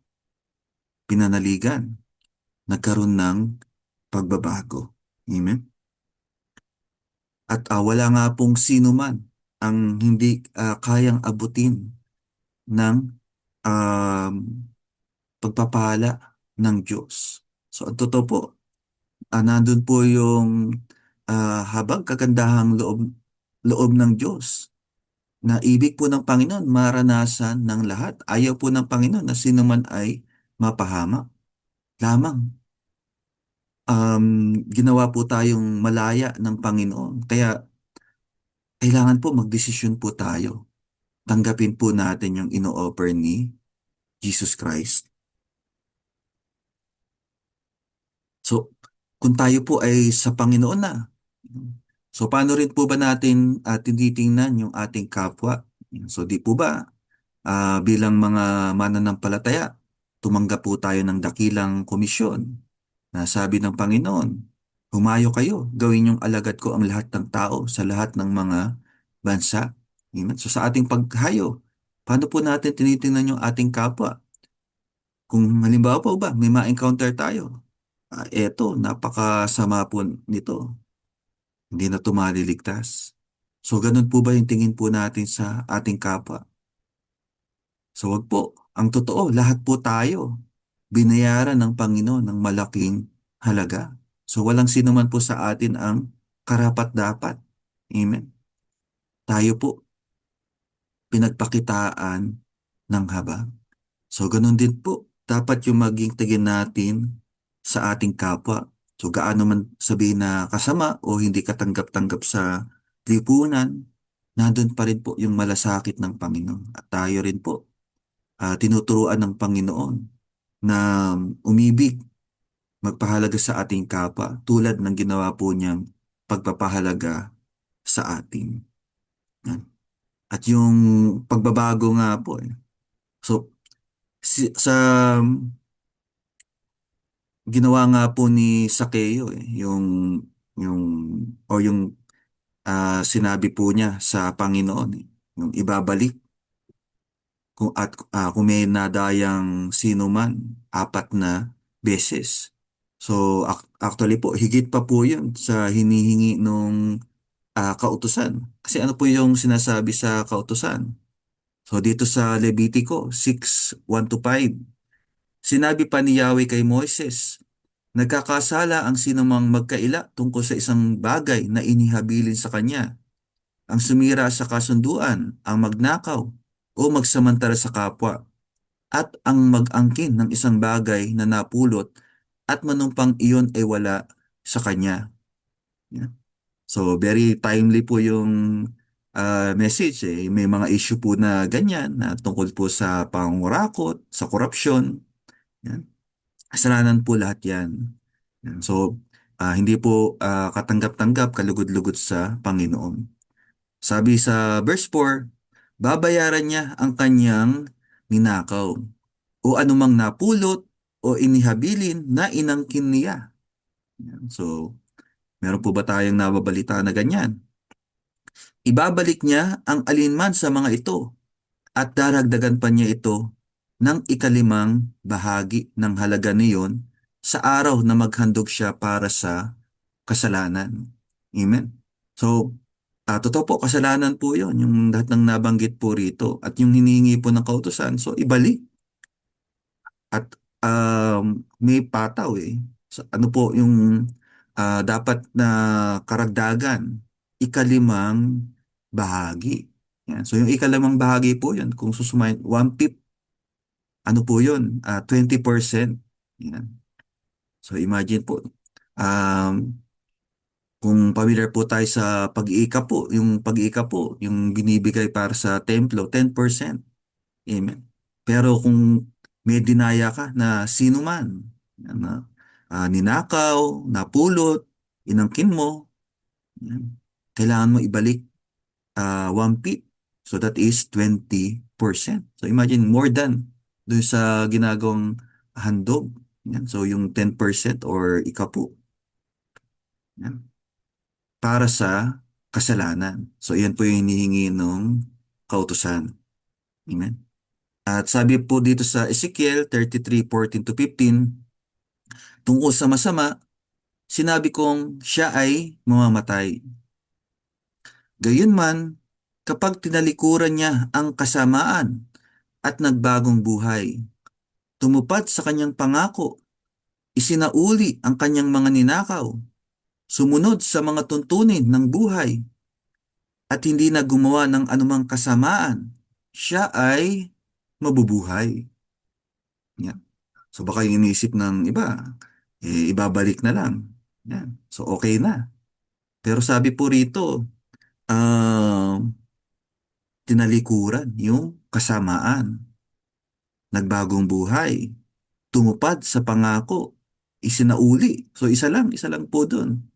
pinanaligan, nagkaroon ng pagbabago. Amen? At wala nga pong sino man ang hindi kayang abutin ng um, pagpapala ng Diyos. So, ang totoo po, nandun po yung habang kagandahang loob ng Diyos na ibig po ng Panginoon maranasan ng lahat. Ayaw po ng Panginoon na sino man ay mapahamak. Lamang, ginawa po tayong malaya ng Panginoon. Kaya, kailangan po magdesisyon po tayo. Tanggapin po natin yung ino-offer ni Jesus Christ. So, kung tayo po ay sa Panginoon na, so paano rin po ba natin tinitingnan yung ating kapwa? So, di po ba bilang mga mananampalataya, tumanggap po tayo ng dakilang komisyon na sabi ng Panginoon, humayo kayo, gawin yung alagad ko ang lahat ng tao sa lahat ng mga bansa. Amen? So sa ating paghayo, paano po natin tinitingnan yung ating kapwa? Kung halimbawa po ba, may ma-encounter tayo, eto, napakasama po nito, hindi na tumaliligtas. So ganun po ba yung tingin po natin sa ating kapwa? So wag po. Ang totoo, lahat po tayo binayaran ng Panginoon ng malaking halaga. So walang sino man po sa atin ang karapat-dapat. Amen. Tayo po pinagpakitaan ng habag. So ganun din po, dapat yung maging tingin natin sa ating kapwa. So gaano man sabihin na kasama o hindi katanggap-tanggap sa lipunan, nandun pa rin po yung malasakit ng Panginoon. At tayo rin po tinuturuan ng Panginoon na umibig, magpahalaga sa ating kapwa tulad ng ginawa po niyang pagpapahalaga sa atin. Yan. At yung pagbabago nga po. So, sa ginawa nga po ni Sakeo, yung, yung sinabi po niya sa Panginoon, yung ibabalik kung may nadayang sino man, 4 na beses. So actually po, higit pa po yun sa hinihingi nung kautusan. Kasi ano po yung sinasabi sa kautusan? So dito sa Levitico 6:1-5, sinabi pa ni Yahweh kay Moises, nagkakasala ang sinumang magkaila tungkol sa isang bagay na inihabilin sa kanya, ang sumira sa kasunduan, ang magnakaw, o magsamantala sa kapwa, at ang mag-angkin ng isang bagay na napulot at manumpang iyon ay wala sa kanya. Yeah. So, very timely po yung message. May mga issue po na ganyan na tungkol po sa pangurakot, sa korupsyon. Yan. Kasalanan po lahat yan. Yan. So, hindi po katanggap-tanggap, kalugod-lugod sa Panginoon. Sabi sa verse 4, babayaran niya ang kanyang ninakaw o anumang napulot o inihabilin na inangkin niya. Yan. So, meron po ba tayong nababalita na ganyan? Ibabalik niya ang alinman sa mga ito at daragdagan pa niya ito ng ikalimang bahagi ng halaga niyon sa araw na maghandog siya para sa kasalanan. Amen. So, totoo po, kasalanan po yon yung lahat ng nabanggit po rito at yung hinihingi po ng kautusan. So, ibalik. At may pataw eh. So, ano po yung dapat na karagdagan? Ikalimang bahagi. Yan. So yung ikalimang bahagi po yun, kung susumayin, 1/5, ano po yun? 20%. Yan. So imagine po, kung familiar po tayo sa pag-iika po, yung pag-iika po, yung binibigay para sa templo, 10%. Amen. Pero kung may dinaya ka na sino man, na ninakaw, napulot, inangkin mo, yan, kailangan mo ibalik 1/5. So that is 20%. So imagine more than doon sa ginagawang handog. Yan. So yung 10% or ikapu. Yan. Para sa kasalanan. So yan po yung hinihingi ng kautusan. Amen. At sabi po dito sa Ezekiel 33:14-15, tungkol sa masama, sinabi kong siya ay mamamatay. Gayunman, kapag tinalikuran niya ang kasamaan at nagbagong buhay, tumupad sa kanyang pangako, isinauli ang kanyang mga ninakaw, sumunod sa mga tuntunin ng buhay, at hindi na gumawa ng anumang kasamaan, siya ay mabubuhay. Yan. So baka yung iniisip ng iba, ibabalik na lang. Yan. So okay na. Pero sabi po rito, ah, tinalikuran yung kasamaan, nagbagong buhay, tumupad sa pangako, isinauli. So isa lang po doon.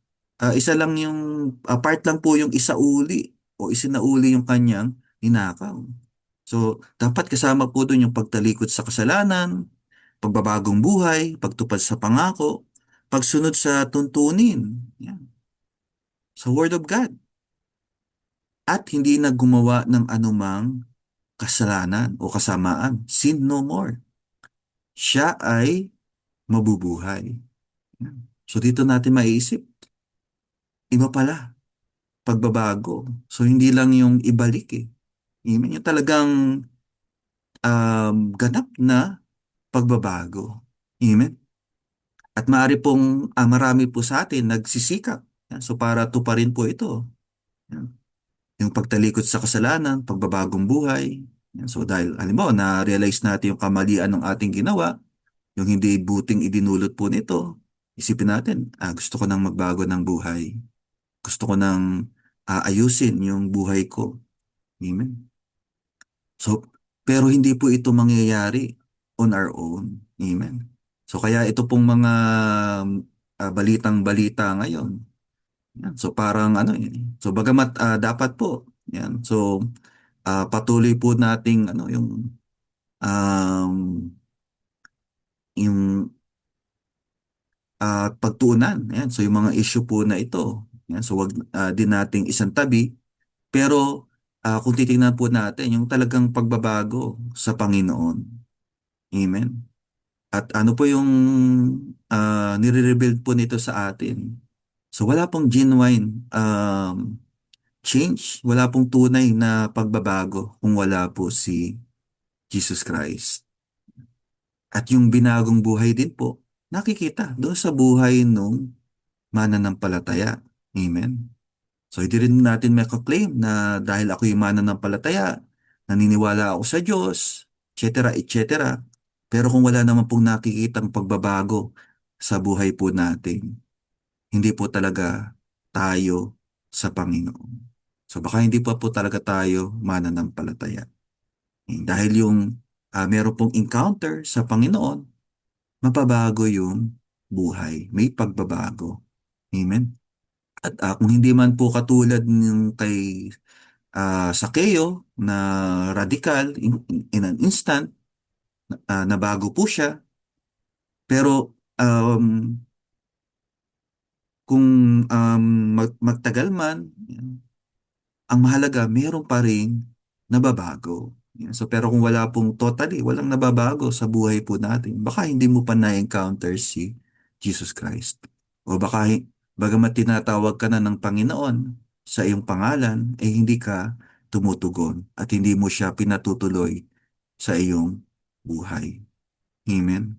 Isa lang yung, part lang po yung isauli o isinauli yung kanyang ninakaw. So dapat kasama po doon yung pagtalikod sa kasalanan, pagbabagong buhay, pagtupad sa pangako, pagsunod sa tuntunin. Yan. Sa Word of God. At hindi na gumawa ng anumang kasalanan o kasamaan. Sin no more. Siya ay mabubuhay. Yan. So dito natin maiisip, iba pala, pagbabago. So hindi lang yung ibalik eh. Yung talagang ganap na pagbabago. Amen. At maaari pong marami po sa atin nagsisikap. Yan. So para tuparin po ito. Yan. Yung pagtalikod sa kasalanan, pagbabagong buhay. Yan. So dahil halimbawa na-realize natin yung kamalian ng ating ginawa, yung hindi buting idinulot po nito, isipin natin, gusto ko nang magbago ng buhay. Gusto ko nang ayusin yung buhay ko. Amen. So, pero hindi po ito mangyayari on our own. Amen. So kaya ito pong mga balitang-balita ngayon. Yan. So parang ano so bagamat dapat po. Yan. So patuloy po nating ano um, yung pagtuunan. Yan. So yung mga issue po na ito. Yan. So wag din nating isang tabi. Pero kung titingnan po natin yung talagang pagbabago sa Panginoon. Amen. At ano po yung nire-rebuild po nito sa atin. So wala pong genuine change, wala pong tunay na pagbabago kung wala po si Jesus Christ. At yung binagong buhay din po, nakikita doon sa buhay nung mananampalataya. Amen. So hindi rin natin claim na dahil ako yung mananampalataya, naniniwala ako sa Diyos, etc., etc. Pero kung wala naman pong nakikitang pagbabago sa buhay po natin, hindi po talaga tayo sa Panginoon. So baka hindi po talaga tayo mananampalataya. Dahil yung meron pong encounter sa Panginoon, mapabago yung buhay. May pagbabago. Amen. At kung hindi man po katulad ng kay Sakeo na radical in an instant, nabago po siya. Pero kung magtagal man, ang mahalaga, meron pa rin nababago. Yan. So, pero kung wala pong totally, walang nababago sa buhay po natin, baka hindi mo pa na-encounter si Jesus Christ. O baka, bagamat tinatawag ka na ng Panginoon sa iyong pangalan, eh hindi ka tumutugon at hindi mo siya pinatutuloy sa iyong buhay. Amen.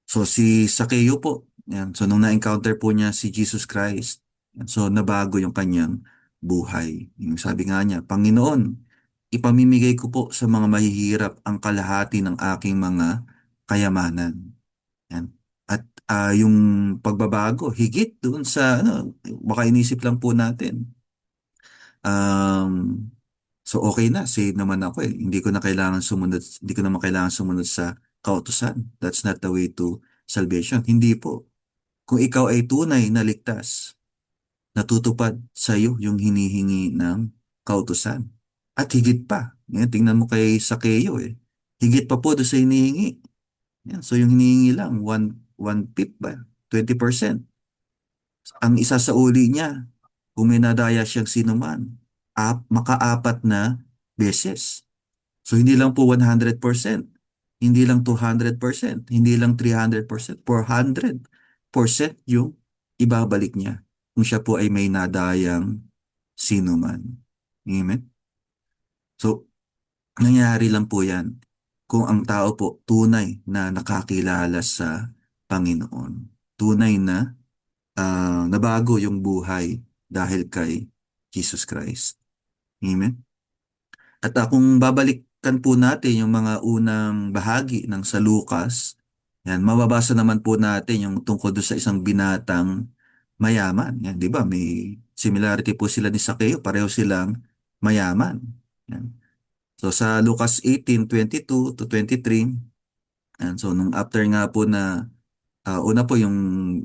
So si Sakeo po, yan. So nung na-encounter po niya si Jesus Christ, yan. So nabago yung kanyang buhay. Yung sabi nga niya, Panginoon, ipamimigay ko po sa mga mahihirap ang kalahati ng aking mga kayamanan. Yan. At yung pagbabago, higit doon sa, baka inisip lang po natin. Um, so okay na, save naman ako eh. Hindi ko naman kailangan sumunod sa kautusan. That's not the way to salvation. Hindi po. Kung ikaw ay tunay na ligtas, natutupad sa iyo yung hinihingi ng kautusan. At higit pa, yan, tingnan mo kay Sakeo eh. Higit pa po doon sa hinihingi. Yan, so yung hinihingi lang, one fifth ba? 20%. Ang isa sa uli niya, kung may nadaya siyang sinuman, makaapat na beses. So hindi lang po 100%, hindi lang 200%, hindi lang 300%, 400% yung ibabalik niya kung siya po ay may nadayang sinuman. Amen? So, nangyari lang po yan kung ang tao po tunay na nakakilala sa Panginoon. Tunay na nabago yung buhay dahil kay Jesus Christ. Amen? At kung babalikan po natin yung mga unang bahagi ng sa Lucas, yan, mababasa naman po natin yung tungkol doon sa isang binatang mayaman. Yan, di ba? May similarity po sila ni Sakeo, pareho silang mayaman. Yan. So sa Lucas 18:22 to 23, yan, so nung after nga po na una po yung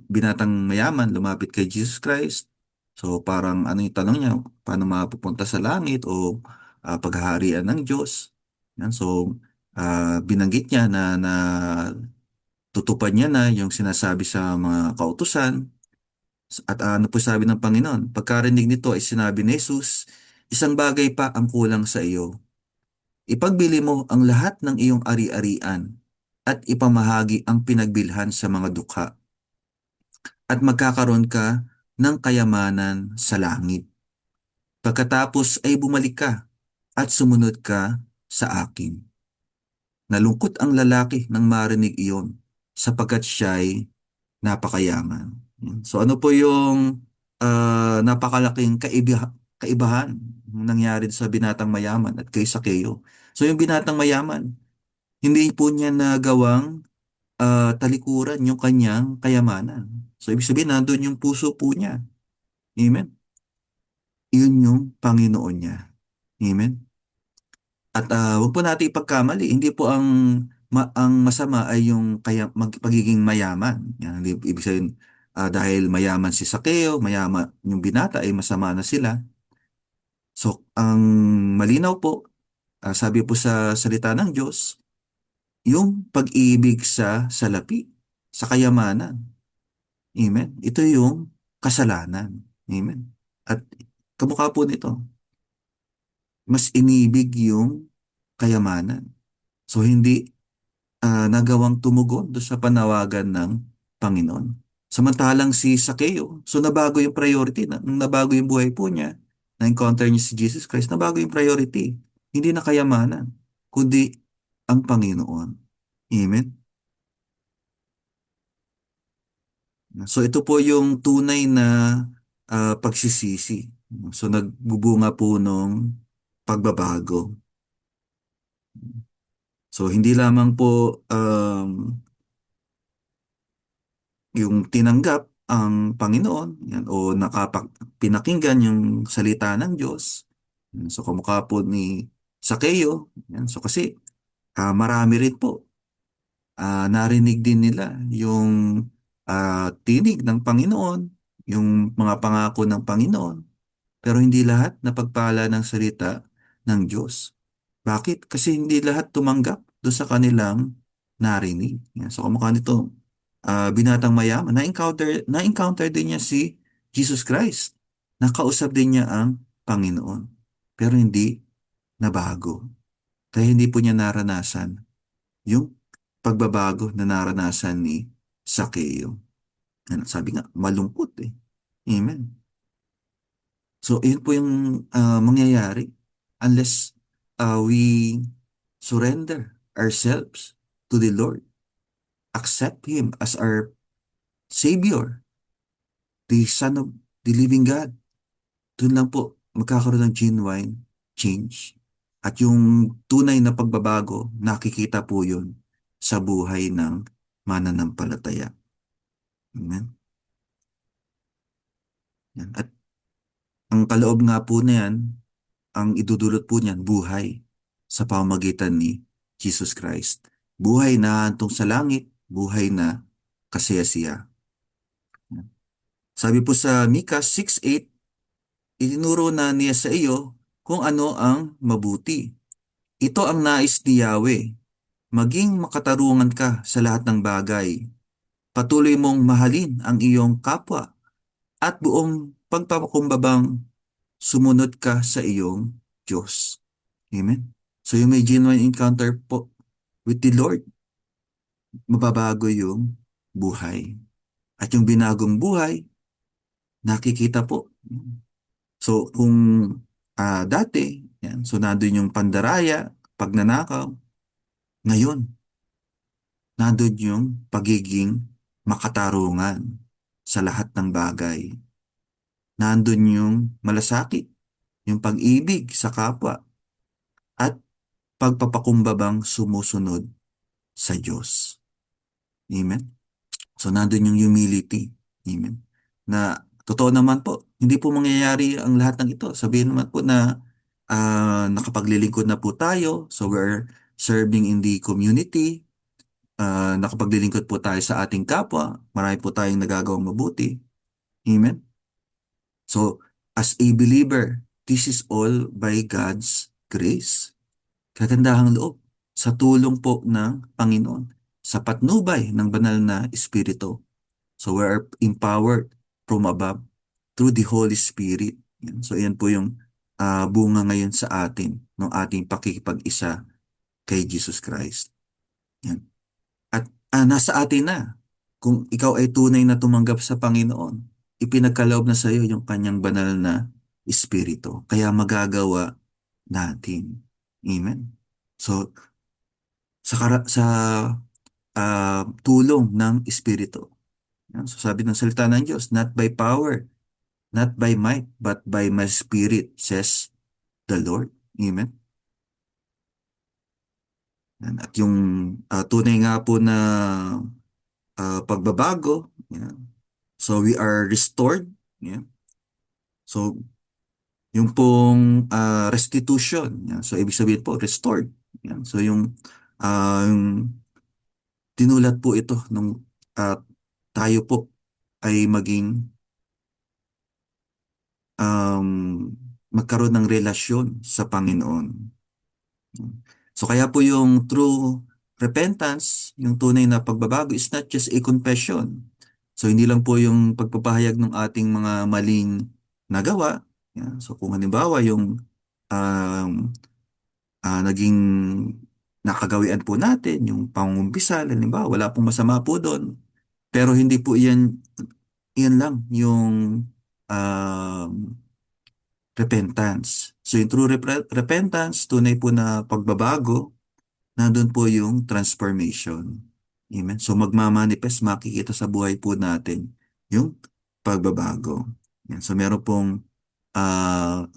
binatang mayaman lumapit kay Jesus Christ. So parang ano yung tanong niya, paano mapupunta sa langit o paghaharian ng Diyos. Yan, so binanggit niya na tutupad niya na yung sinasabi sa mga kautusan. At ano po sabi ng Panginoon? Pagkarinig nito ay sinabi ni Jesus, isang bagay pa ang kulang sa iyo. Ipagbili mo ang lahat ng iyong ari-arian at ipamahagi ang pinagbilhan sa mga dukha at magkakaroon ka ng kayamanan sa langit. Pagkatapos ay bumalik ka at sumunod ka sa akin. Nalungkot ang lalaki nang marinig iyon sapagkat siya'y napakayaman. So ano po yung napakalaking kaibahan ng nangyari sa binatang mayaman at kay Sakeo? So yung binatang mayaman, hindi po niya nagawang talikuran yung kanyang kayamanan. So ibig sabihin, nandun yung puso po niya. Amen? Yun yung Panginoon niya. Amen? At huwag po natin ipagkamali, hindi po ang masama ay yung pagiging mayaman. Yan, ibig sabihin, dahil mayaman si Sakeo, mayaman yung binata ay masama na sila. So, ang malinaw po, sabi po sa salita ng Diyos, yung pag-ibig sa salapi, sa kayamanan. Amen? Ito yung kasalanan. Amen? At kamukha po nito, mas inibig yung kayamanan. So, hindi nagawang tumugon doon sa panawagan ng Panginoon. Samantalang si Sakeo, so nabago yung priority, nung nabago yung buhay po niya, na-encounter niya si Jesus Christ, nabago yung priority. Hindi na kayamanan, kundi ang Panginoon. Amen? So ito po yung tunay na pagsisisi. So nagbubunga po nung pagbabago. So hindi lamang po yung tinanggap ang Panginoon yan, o pinakinggan yung salita ng Diyos. So kamukha po ni Sakeo. Yan. So kasi marami rin po narinig din nila yung tinig ng Panginoon, yung mga pangako ng Panginoon, pero hindi lahat napagpala ng salita ng Diyos. Bakit? Kasi hindi lahat tumanggap doon sa kanilang narinig. Yan. So kamukha nito, binatang mayaman, na-encounter din niya si Jesus Christ. Nakausap din niya ang Panginoon. Pero hindi nabago. Kaya hindi po niya naranasan yung pagbabago na naranasan ni Sakeo. Ano, sabi nga, malungkot eh. Amen. So, yun po yung mangyayari unless we surrender ourselves to the Lord. Accept Him as our Savior, the Son of the Living God. Doon lang po magkakaroon ng genuine change. At yung tunay na pagbabago, nakikita po yun sa buhay ng mananampalataya. Amen? Yan. At ang kaloob nga po na yan, ang idudulot po niyan, buhay sa pamamagitan ni Jesus Christ. Buhay na hantong sa langit, buhay na kasiyasiya. Sabi po sa Mika 6:8, itinuro na niya sa iyo kung ano ang mabuti. Ito ang nais ni Yahweh, maging makatarungan ka sa lahat ng bagay. Patuloy mong mahalin ang iyong kapwa at buong pagpapakumbabang sumunod ka sa iyong Diyos. Amen? So yung may genuine encounter po with the Lord, mababago yung buhay. At yung binagong buhay, nakikita po. So kung dati, yan, so nandun yung pandaraya, pagnanakaw, ngayon, nandun yung pagiging makatarungan sa lahat ng bagay. Nandun yung malasakit, yung pag-ibig sa kapwa, at pagpapakumbabang sumusunod sa Diyos. Amen? So, nandun yung humility. Amen? Na, totoo naman po, hindi po mangyayari ang lahat ng ito. Sabihin naman po na nakapaglilingkod na po tayo. So, we're serving in the community. Nakapaglilingkod po tayo sa ating kapwa. Marami po tayong nagagawang mabuti. Amen? So, as a believer, this is all by God's grace. Kagandahang loob sa tulong po ng Panginoon, sa patnubay ng banal na Espiritu. So we are empowered from above through the Holy Spirit. Yan. So yan po yung bunga ngayon sa atin ng ating pakikipag-isa kay Jesus Christ. Yan. At nasa atin na, kung ikaw ay tunay na tumanggap sa Panginoon, ipinagkaloob na sa iyo yung kanyang banal na Espiritu. Kaya magagawa natin. Amen. So, sa tulong ng Espiritu. Yan. So sabi ng salita ng Diyos, not by power, not by might, but by my Spirit, says the Lord. Amen. Yan. At yung tunay nga po na pagbabago, yan. So we are restored. Yan. So yung pong restitution, yan. So ibig sabihin po, restored. Yan. So yung tinulat po ito nung tayo po ay maging um, magkaroon ng relasyon sa Panginoon. So kaya po yung true repentance, yung tunay na pagbabago is not just a confession. So hindi lang po yung pagpapahayag ng ating mga maling nagawa. Yan. So kung halimbawa yung um, naging nakagawian po natin, yung pangungumpisal, halimbawa, wala pong masama po doon. Pero hindi po iyan lang yung um, repentance. So yung true repentance, tunay po na pagbabago, nandun po yung transformation. Amen. So magmamanifest, makikita sa buhay po natin yung pagbabago. Yan. So meron pong ah,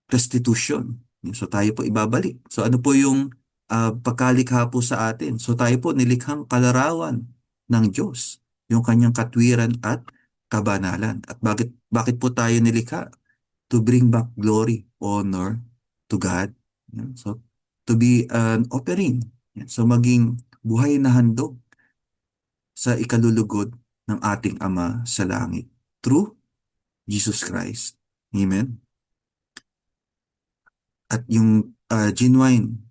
restitution. Yan. So tayo po ibabalik. So ano po yung pagkalikha po sa atin? So tayo po nilikhang kalarawan ng Diyos, yung kanyang katwiran at kabanalan. At bakit po tayo nilikha? To bring back glory, honor to God. Yan. So, to be an offering. Yan. So, maging buhay na handog sa ikalulugod ng ating Ama sa langit through Jesus Christ. Amen. At yung genuine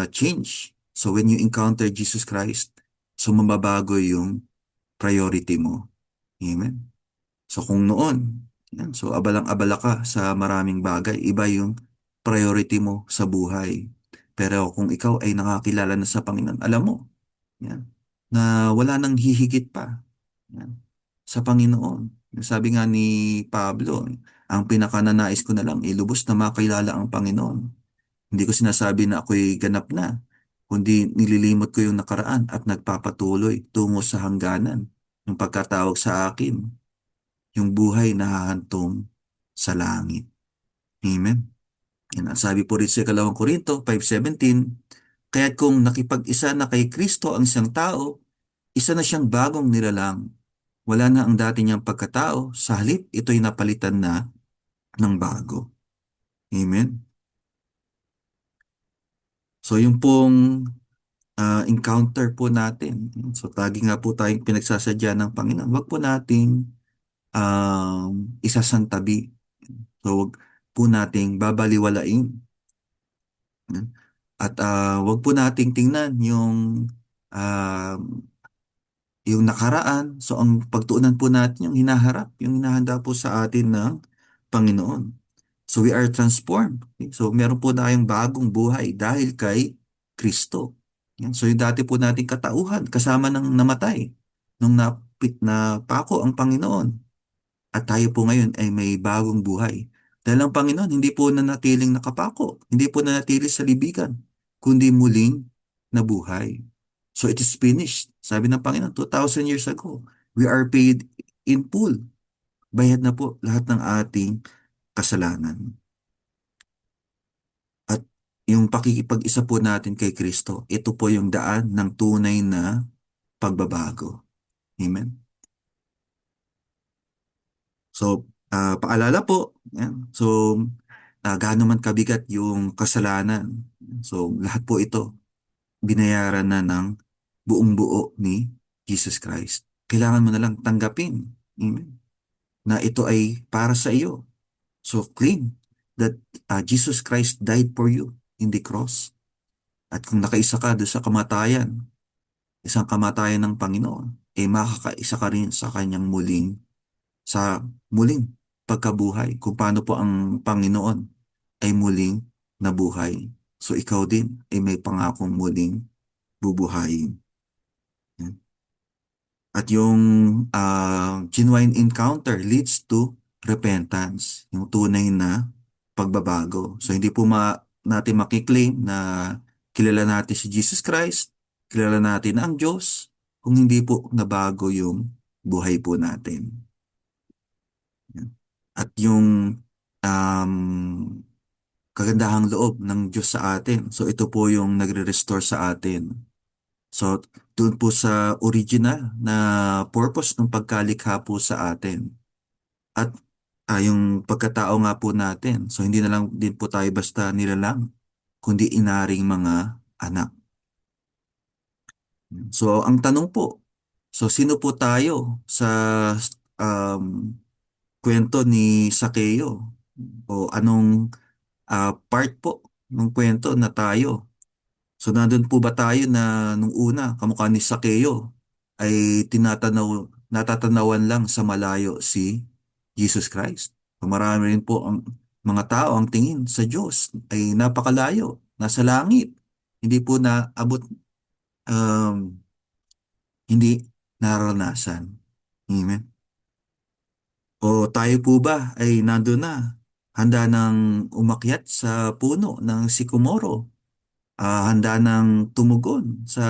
change. So, when you encounter Jesus Christ, so mababago yung priority mo. Amen. So kung noon, yan, so abalang-abala ka sa maraming bagay, iba yung priority mo sa buhay. Pero kung ikaw ay nakakilala na sa Panginoon, alam mo, yan, na wala nang hihigit pa yan, sa Panginoon. Sabi nga ni Pablo, ang pinakananais ko na lang, ilubos na makilala ang Panginoon. Hindi ko sinasabi na ako'y ganap na, kundi nililimot ko yung nakaraan at nagpapatuloy tungo sa hangganan, yung pagkatawag sa akin yung buhay na hahantong sa langit. Amen. Yan ang sabi po rin sa 2 Korinto 5:17, kaya't kung nakipag-isa na kay Kristo ang isang tao, isa na siyang bagong nilalang. Wala na ang dati niyang pagkatao, sa halip ito'y napalitan na ng bago. Amen. So yung pong encounter po natin. So, lagi nga po tayong pinagsasadya ng Panginoon. Wag po nating isasantabi. So, wag po nating babaliwalain. At wag po nating tingnan ah, yung nakaraan. So, ang pagtuunan po natin yung hinaharap, yung hinahanda po sa atin ng Panginoon. So, we are transformed. Okay? So, meron po tayong bagong buhay dahil kay Kristo. Yan. So, yung dati po nating katauhan, kasama ng namatay, nung na pako ang Panginoon. At tayo po ngayon ay may bagong buhay. Dahil ang Panginoon, hindi po nanatiling nakapako, hindi po nanatili sa libigan, kundi muling nabuhay. So it is finished. Sabi ng Panginoon, 2,000 years ago, we are paid in full. Bayad na po lahat ng ating kasalanan. At yung pakikipag-isa po natin kay Kristo, ito po yung daan ng tunay na pagbabago. Amen. So, paalala po, yan. So, gaano man kabigat yung kasalanan. So, lahat po ito, binayaran na ng buong buo ni Jesus Christ. Kailangan mo na lang tanggapin, amen, na ito ay para sa iyo. So, claim that Jesus Christ died for you in the cross. At kung nakaisa ka doon sa kamatayan, isang kamatayan ng Panginoon, eh makakaisa ka rin sa muling pagkabuhay, kung paano po ang Panginoon ay muling nabuhay. So ikaw din ay may pangakong muling bubuhayin. Yan. At yung genuine encounter leads to repentance, yung tunay na pagbabago. So hindi po natin makiklaim na kilala natin si Jesus Christ, kilala natin ang Diyos, kung hindi po nabago yung buhay po natin. Yan. At yung um, kagandahang loob ng Diyos sa atin. So ito po yung nagre-restore sa atin. So doon po sa original na purpose ng pagkalikha po sa atin. At yung pagkatao nga po natin. So hindi na lang din po tayo basta nilalang, kundi inaring mga anak. So ang tanong po, so sino po tayo sa um, kwento ni Sakeo? O anong part po ng kwento na tayo? So nandun po ba tayo na nung una, kamukha ni Sakeo, ay natatanawan lang sa malayo si Jesus Christ? So marami rin po ang mga tao ang tingin sa Diyos ay napakalayo, nasa langit. Hindi po naabot, um, hindi naranasan. Amen. O tayo po ba ay nandun na, handa nang umakyat sa puno ng sikomoro, handa nang tumugon sa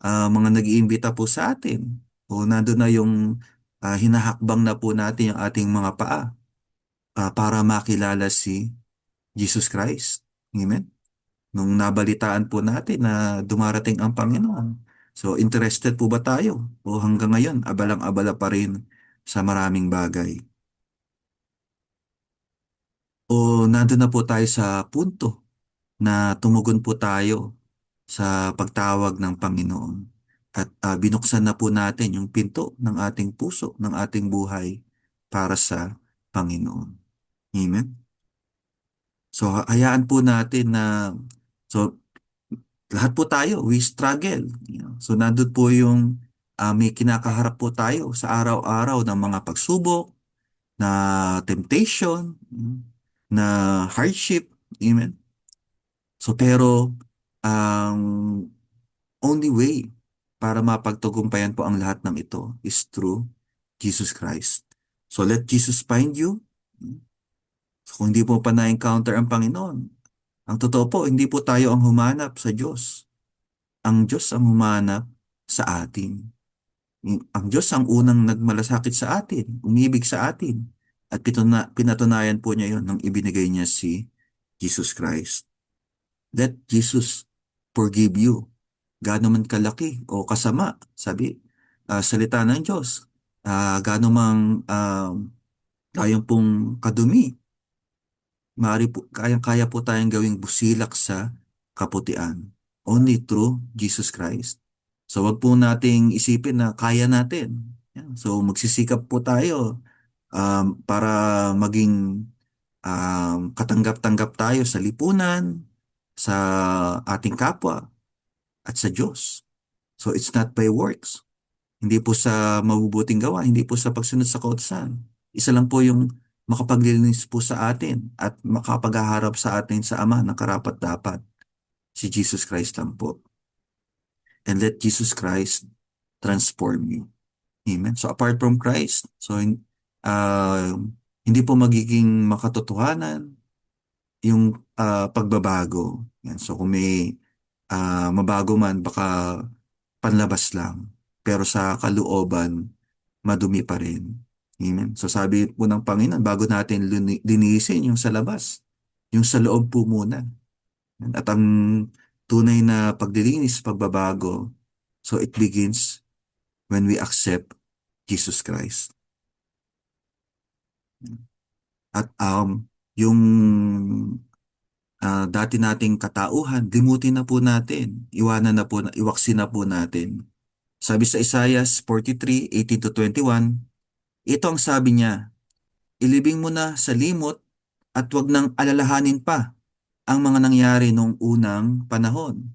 mga nag-iimbita po sa atin. O nandun na yung hinahakbang na po natin yung ating mga paa para makilala si Jesus Christ. Amen? Nung nabalitaan po natin na dumarating ang Panginoon. So, interested po ba tayo? O hanggang ngayon, abalang-abala pa rin sa maraming bagay? O nandun na po tayo sa punto na tumugon po tayo sa pagtawag ng Panginoon. At binuksan na po natin yung pinto ng ating puso, ng ating buhay para sa Panginoon. Amen? So, hayaan po natin na, so, lahat po tayo, we struggle. So, nandun po yung may kinakaharap po tayo sa araw-araw ng mga pagsubok, na temptation, na hardship. Amen? So, pero, ang only way para mapagtagumpayan po ang lahat ng ito is through Jesus Christ. So let Jesus find you. So, kung hindi po pa na-encounter ang Panginoon, ang totoo po, hindi po tayo ang humanap sa Diyos. Ang Diyos ang humanap sa atin. Ang Diyos ang unang nagmalasakit sa atin, umibig sa atin. At pinatunayan po niya yon nang ibinigay niya si Jesus Christ. Let Jesus forgive you. Gaano man kalaki o kasama, sabi, salita ng Diyos. Gaano mang kayang pong kadumi, maaari po, kaya po tayong gawing busilak sa kaputian. only through Jesus Christ. So wag po nating isipin na kaya natin. Yan. So magsisikap po tayo para maging katanggap-tanggap tayo sa lipunan, sa ating kapwa, at sa Diyos. So it's not by works. Hindi po sa mabubuting gawa, hindi po sa pagsunod sa kautusan. Isa lang po yung makapaglilinis po sa atin at makapaghaharap sa atin sa Ama ng karapat-dapat. Si Jesus Christ lang po. And let Jesus Christ transform you. Amen. So apart from Christ, uh, hindi po magiging makatotohanan yung pagbabago. Yan. So kung may mabago man, baka panlabas lang. Pero sa kalooban, madumi pa rin. Amen. So sabi po ng Panginoon, bago natin linisin yung sa labas, yung sa loob po muna. At ang tunay na paglilinis, pagbabago, so it begins when we accept Jesus Christ. At yung dati nating katauhan, limutin na po natin, iwanan na po, iwaksin na po natin. Sabi sa Isaiah 43:18-21, ito ang sabi niya, ilibing mo na sa limot at wag nang alalahanin pa ang mga nangyari noong unang panahon.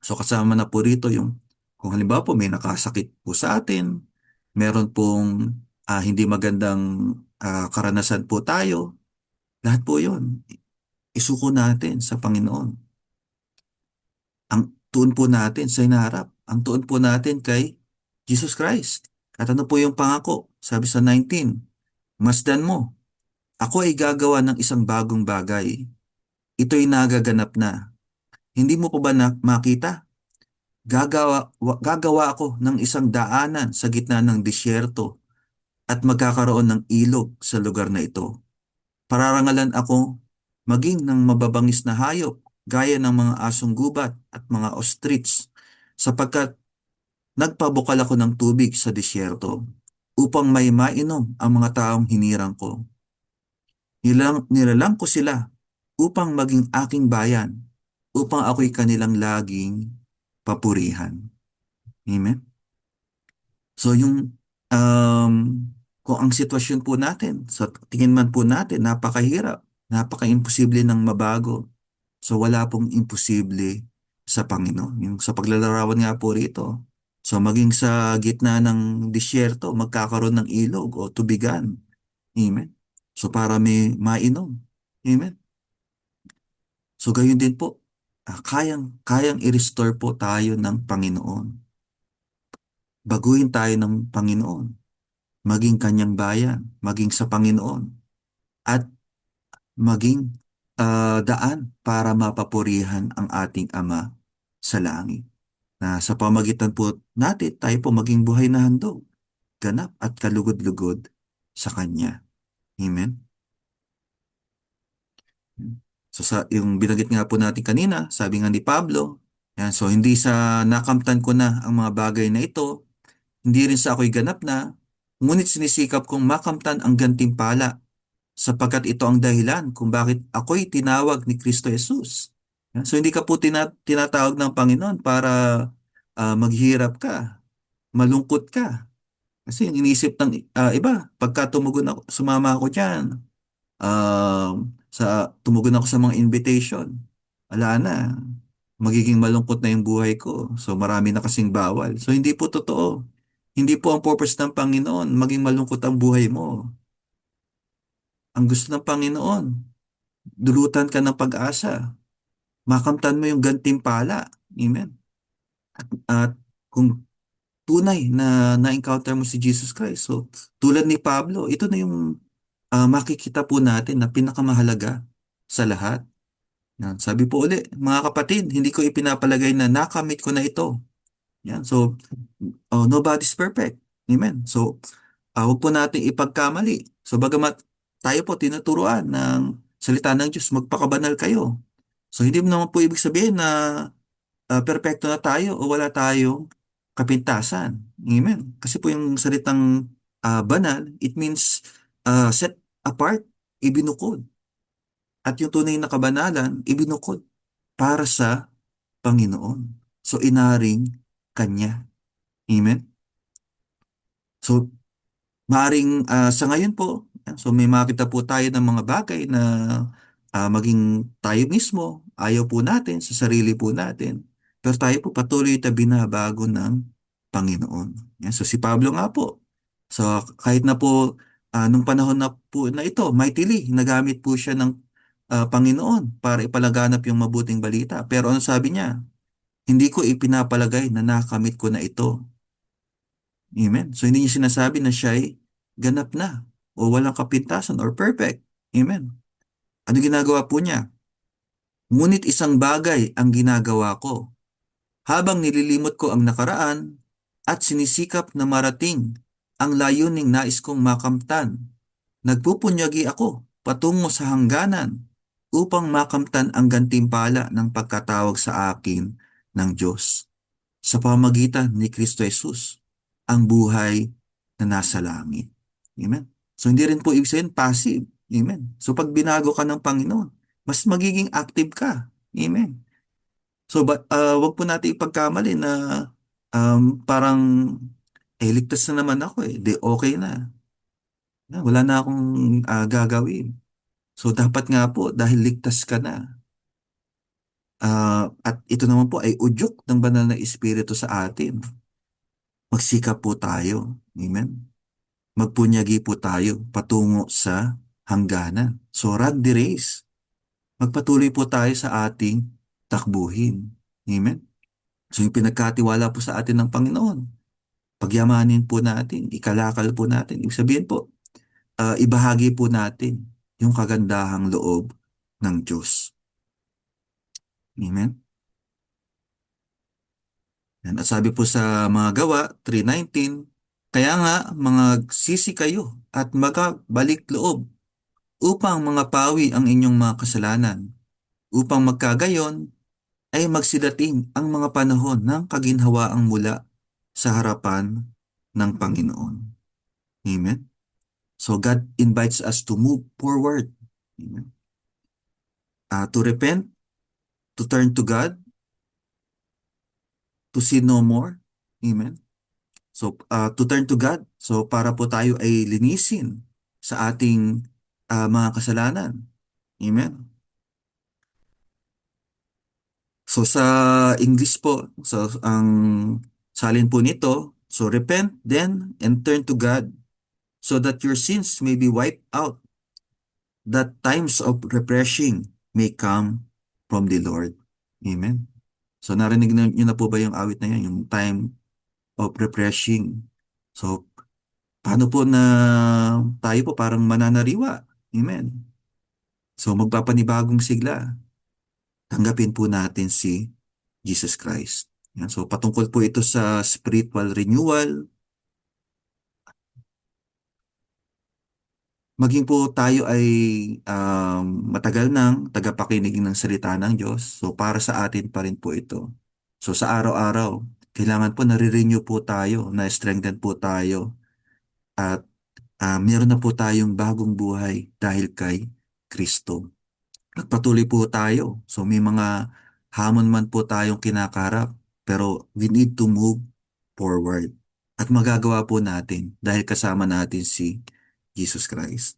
So kasama na po rito yung, kung halimbawa po may nakasakit po sa atin, meron pong hindi magandang karanasan po tayo, lahat po yun, isuko natin sa Panginoon. Ang tuon po natin sa hinaharap, ang tuon po natin kay Jesus Christ. At ano po yung pangako? Sabi sa 19, masdan mo, ako ay gagawa ng isang bagong bagay. Ito'y nagaganap na. Hindi mo pa ba makita? Gagawa ako ng isang daanan sa gitna ng disyerto at magkakaroon ng ilog sa lugar na ito. Pararangalan ako maging ng mababangis na hayop gaya ng mga asong gubat at mga ostrich sapagkat nagpabukal ako ng tubig sa disyerto upang may mainom ang mga taong hinirang ko. Nilalang ko sila upang maging aking bayan, upang ako'y kanilang laging papurihan. Amen? So yung kung ang sitwasyon po natin, sa tingin man po natin, napakahirap, napaka-imposible ng mabago. So wala pong imposible sa Panginoon. Yung sa paglalarawan nga po rito. So maging sa gitna ng disyerto, magkakaroon ng ilog o tubigan. Amen. So para may mainom. Amen. So gayon din po, kayang i-restore po tayo ng Panginoon. Baguhin tayo ng Panginoon. Maging kanyang bayan, maging sa Panginoon. At maging daan para mapapurihan ang ating Ama sa langit. Na sa pamagitan po natin, tayo po maging buhay na handog, ganap at kalugod-lugod sa Kanya. Amen? So yung binanggit nga po natin kanina, sabi nga ni Pablo, yan, so hindi sa nakamtan ko na ang mga bagay na ito, hindi rin sa ako'y ganap na, ngunit sinisikap kong makamtan ang gantimpala sapagkat ito ang dahilan kung bakit ako'y tinawag ni Kristo Jesus. Yan, so hindi ka po tinatawag ng Panginoon para maghirap ka, malungkot ka. Kasi yung inisip ng iba, pagka sumama ako dyan, tumugon ako sa mga invitation, wala na. Magiging malungkot na yung buhay ko. So marami na kasing bawal. So hindi po totoo. Hindi po ang purpose ng Panginoon maging malungkot ang buhay mo. Ang gusto ng Panginoon, dulutan ka ng pag-asa. Makamtan mo yung gantimpala. Amen. At kung tunay na na-encounter mo si Jesus Christ, so tulad ni Pablo, ito na yung makikita po natin na pinakamahalaga sa lahat. Yan. Sabi po uli, mga kapatid, hindi ko ipinapalagay na nakamit ko na ito. Yan. So, nobody's perfect. Amen. So, huwag po natin ipagkamali. So, bagamat tayo po tinuturuan ng salita ng Diyos, magpakabanal kayo. So, hindi mo naman po ibig sabihin na perfecto na tayo o wala tayong kapintasan. Amen. Kasi po yung salitang banal, it means set apart, ibinukod. At yung tunay na kabanalan, ibinukod para sa Panginoon. So inaring Kanya. Amen? So maaring sa ngayon po, so may makita po tayo ng mga bagay na maging tayo mismo, ayaw po natin sa sarili po natin. Pero tayo po patuloy na binabago ng Panginoon. Yan. So si Pablo nga po, so kahit na po nung panahon na po na ito, mightily, nagamit po siya ng Panginoon para ipalaganap yung mabuting balita. Pero ano sabi niya? Hindi ko ipinapalagay na nakamit ko na ito. Amen. So hindi niya sinasabi na siya'y ganap na o walang kapintasan or perfect. Amen. Ano ginagawa po niya? Ngunit isang bagay ang ginagawa ko. Habang nililimot ko ang nakaraan at sinisikap na marating ang layuning nais kong makamtan, nagpupunyagi ako patungo sa hangganan upang makamtan ang gantimpala ng pagkatawag sa akin ng Diyos sa pamagitan ni Kristo Jesus, ang buhay na nasa langit. Amen. So hindi rin po ibig sabihin passive. Amen. So pag binago ka ng Panginoon, mas magiging active ka. Amen. So wag po natin ipagkamali na parang ligtas na naman ako eh. Di okay na. Wala na akong gagawin. So dapat nga po dahil ligtas ka na. At ito naman po ay udyok ng banal na Espiritu sa atin. Magsikap po tayo. Amen. Magpunyagi po tayo patungo sa hangganan. So run the race. Magpatuloy po tayo sa ating takbuhin. Amen. So yung pinagkatiwala po sa atin ng Panginoon, pagyamanin po natin, ikalakal po natin. Ibig sabihin po, ibahagi po natin yung kagandahang loob ng Diyos. Amen. Yan. At sabi po sa mga gawa, 3:19, kaya nga mga sisi kayo at magabalik loob upang mga pawi ang inyong mga kasalanan, upang magkagayon ay magsidating ang mga panahon ng kaginhawaang mula sa harapan ng Panginoon. Amen? So God invites us to move forward. Amen? To repent, to turn to God, to sin no more. Amen? So to turn to God, so para po tayo ay linisin sa ating mga kasalanan. Amen? So sa English po, so ang salin po nito, so repent then and turn to God so that your sins may be wiped out, that times of refreshing may come from the Lord. Amen. So narinig niyo na po ba yung awit na yun, yung time of refreshing? So paano po na tayo po parang mananariwa? Amen. So magpapanibagong sigla. Tanggapin po natin si Jesus Christ. Yan. So patungkol po ito sa spiritual renewal. Maging po tayo ay matagal nang tagapakinig ng salita ng Diyos. So para sa atin pa rin po ito. So sa araw-araw, kailangan po nare-renew po tayo, na-strengthen po tayo. At meron na po tayong bagong buhay dahil kay Kristo. Nagpatuloy po tayo. So may mga hamon man po tayong kinakarap, pero we need to move forward. At magagawa po natin dahil kasama natin si Jesus Christ.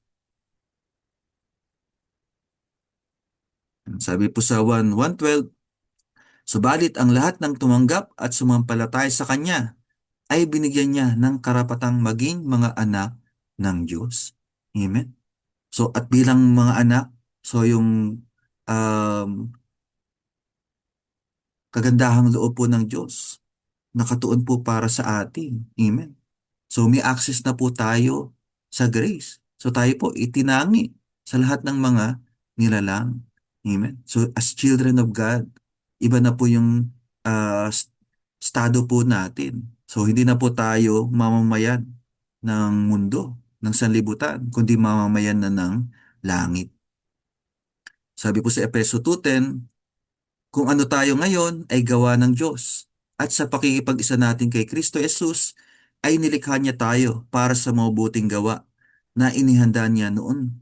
Sabi po sa 1:12, subalit ang lahat ng tumanggap at sumampalataya sa Kanya ay binigyan niya ng karapatang maging mga anak ng Diyos. Amen? So at bilang mga anak, so yung um, kagandahang loob po ng Diyos, nakatuon po para sa atin. Amen. So may access na po tayo sa grace. So tayo po itinangi sa lahat ng mga nilalang. Amen. So as children of God, iba na po yung estado po natin. So hindi na po tayo mamamayan ng mundo, ng sanlibutan, kundi mamamayan na ng langit. Sabi po sa Efeso 2:10, kung ano tayo ngayon ay gawa ng Diyos. At sa pakikipag-isa natin kay Kristo Jesus, ay nilikha niya tayo para sa mabuting gawa na inihanda niya noon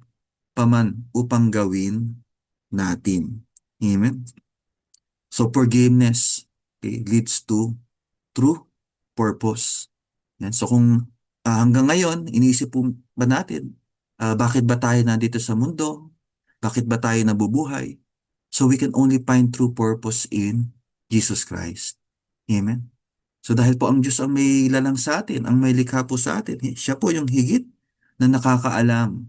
paman upang gawin natin. Amen. So forgiveness, okay, leads to true purpose. Yan. So kung hanggang ngayon, iniisip po ba natin, bakit ba tayo nandito sa mundo? Bakit ba tayo nabubuhay? So we can only find true purpose in Jesus Christ. Amen. So dahil po ang Diyos ang may lalang sa atin, ang may likha po sa atin, siya po yung higit na nakakaalam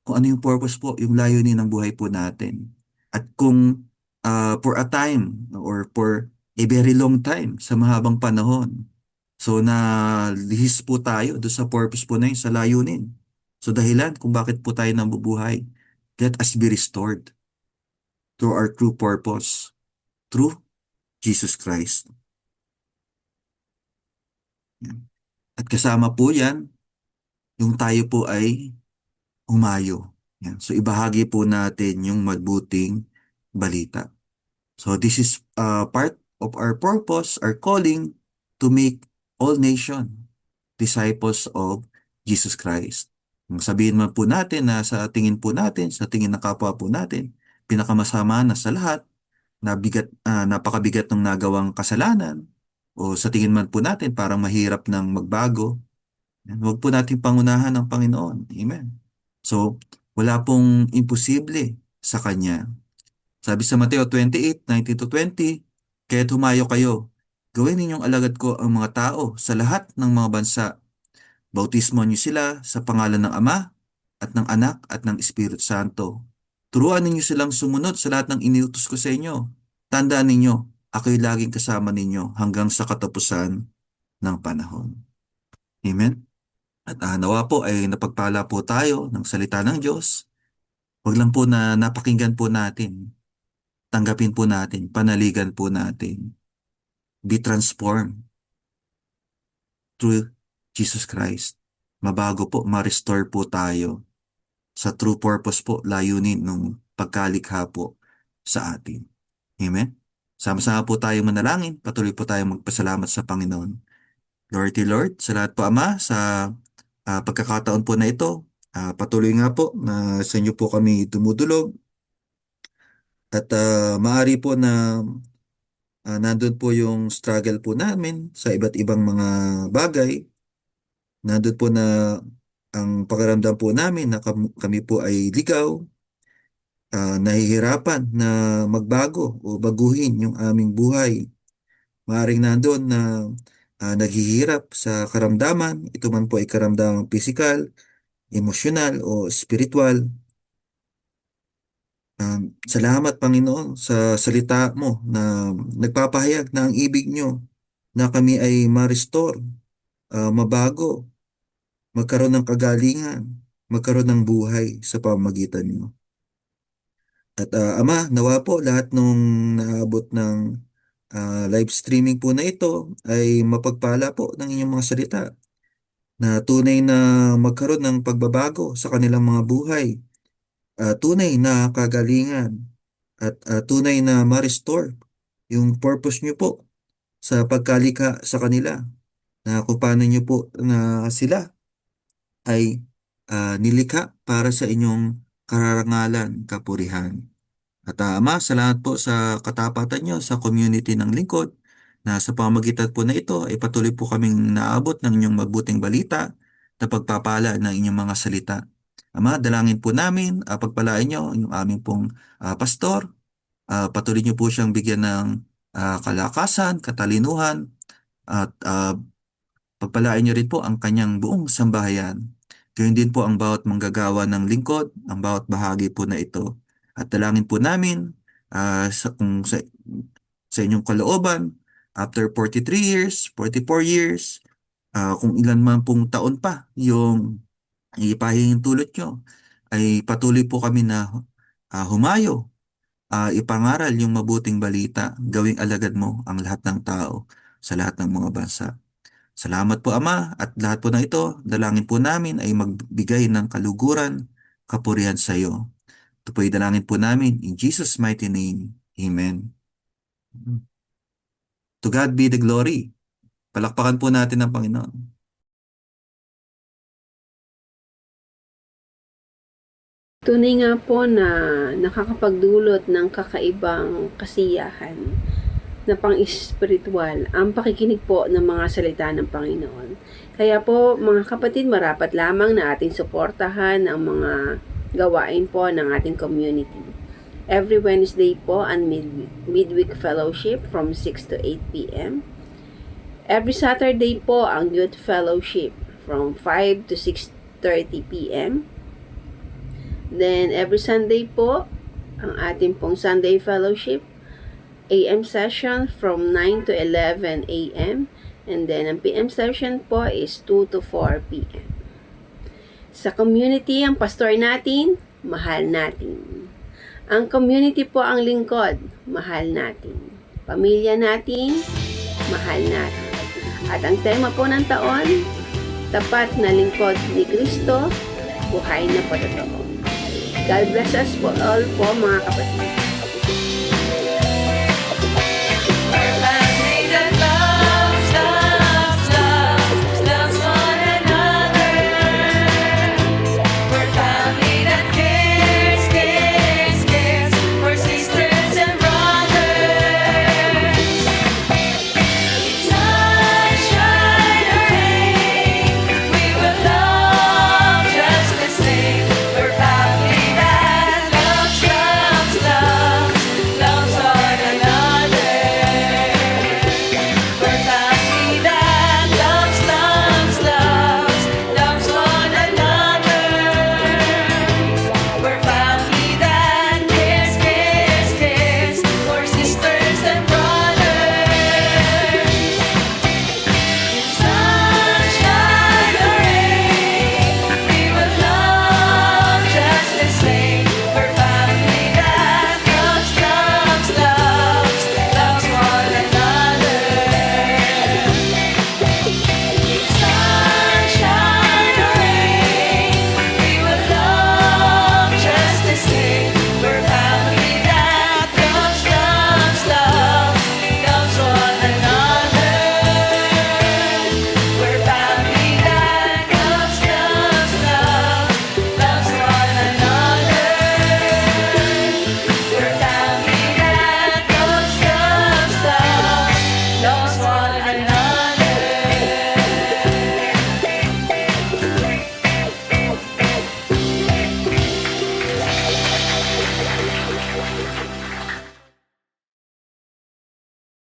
kung ano yung purpose po, yung layunin ng buhay po natin. At kung for a time or for a very long time, sa mahabang panahon, so na lihis po tayo doon sa purpose po na yun, sa layunin. So dahilan kung bakit po tayo nabubuhay, let us be restored to our true purpose through Jesus Christ. Yan. At kasama po yan, yung tayo po ay humayo. Yan. So ibahagi po natin yung mabuting balita. So this is part of our purpose, our calling to make all nation disciples of Jesus Christ. Kung sabihin man po natin na sa tingin po natin, sa tingin ng kapwa po natin, pinakamasama na sa lahat, napakabigat ng nagawang kasalanan, o sa tingin man po natin parang mahirap ng magbago, huwag po natin pangunahan ng Panginoon. Amen. So, wala pong imposible sa Kanya. Sabi sa Mateo 28:19 to 20, kaya't humayo kayo, gawin ninyong alagad ko ang mga tao sa lahat ng mga bansa. Bautismo niyo sila sa pangalan ng Ama at ng Anak at ng Espiritu Santo. Turuan ninyo silang sumunod sa lahat ng iniutos ko sa inyo. Tandaan ninyo, ako'y laging kasama ninyo hanggang sa katapusan ng panahon. Amen? At nawa po ay napagpala po tayo ng salita ng Diyos. Huwag lang po na napakinggan po natin. Tanggapin po natin, panaligan po natin. Be transformed through Jesus Christ. Mabago po, ma-restore po tayo sa true purpose po, layunin ng pagkalikha po sa atin. Amen? Sama-sama po tayo manalangin, patuloy po tayo magpasalamat sa Panginoon. Lord, sa lahat po Ama, sa pagkakataon po na ito, patuloy nga po na sa inyo po kami tumudulog at maaari po na nandun po yung struggle po namin sa iba't ibang mga bagay. Nandun po na ang pakiramdam po namin na kami po ay ligaw, nahihirapan na magbago o baguhin yung aming buhay. Maaring nandun na naghihirap sa karamdaman, ito man po ay karamdamang pisikal, emosyonal o spiritual. Salamat Panginoon sa salita mo na nagpapahayag na ang ibig nyo na kami ay ma-restore, mabago, magkaroon ng kagalingan, magkaroon ng buhay sa pamamagitan nyo. At Ama, nawa po lahat nung naabot ng live streaming po na ito ay mapagpala po ng inyong mga salita na tunay na magkaroon ng pagbabago sa kanilang mga buhay, tunay na kagalingan at tunay na ma-restore yung purpose nyo po sa pagkalika sa kanila, na kung paano nyo po na sila ay nilikha para sa inyong kararangalan, kapurihan. At Ama, salamat po sa katapatan nyo sa community ng lingkod, na sa pamamagitan po na ito ay patuloy po kaming naabot ng inyong mabuting balita na pagpapala ng inyong mga salita. Ama, dalangin po namin, pagpalain nyo yung aming pong pastor, patuloy nyo po siyang bigyan ng kalakasan, katalinuhan, at pagpalain nyo rin po ang kanyang buong sambahayan. Gayun din po ang bawat manggagawa ng lingkod, ang bawat bahagi po na ito. At dalangin po namin sa inyong kalooban, after 43 years, 44 years, kung ilan man pong taon pa yung ipahihintulot nyo, ay patuloy po kami na humayo, ipangaral yung mabuting balita, gawing alagad mo ang lahat ng tao sa lahat ng mga bansa. Salamat po Ama, at lahat po ng ito, dalangin po namin ay magbigay ng kaluguran, kapurihan sa iyo. Ito po dalangin po namin in Jesus' mighty name. Amen. To God be the glory. Palakpakan po natin ang Panginoon. Tunay nga po na nakakapagdulot ng kakaibang kasiyahan na pang-espiritual ang pakikinig po ng mga salita ng Panginoon. Kaya po mga kapatid, marapat lamang na ating suportahan ang mga gawain po ng ating community. Every Wednesday po ang midweek fellowship from 6 to 8 p.m. Every Saturday po ang youth fellowship from 5 to 6:30 p.m. Then every Sunday po ang ating pong Sunday fellowship AM session from 9 to 11 a.m. and then ang PM session po is 2 to 4 p.m. Sa community, ang pastor natin, mahal natin. Ang community po ang lingkod, mahal natin. Pamilya natin, mahal natin. At ang tema po ng taon, tapat na lingkod ni Kristo, buhay na patotoo. God bless us po all po mga kapatid.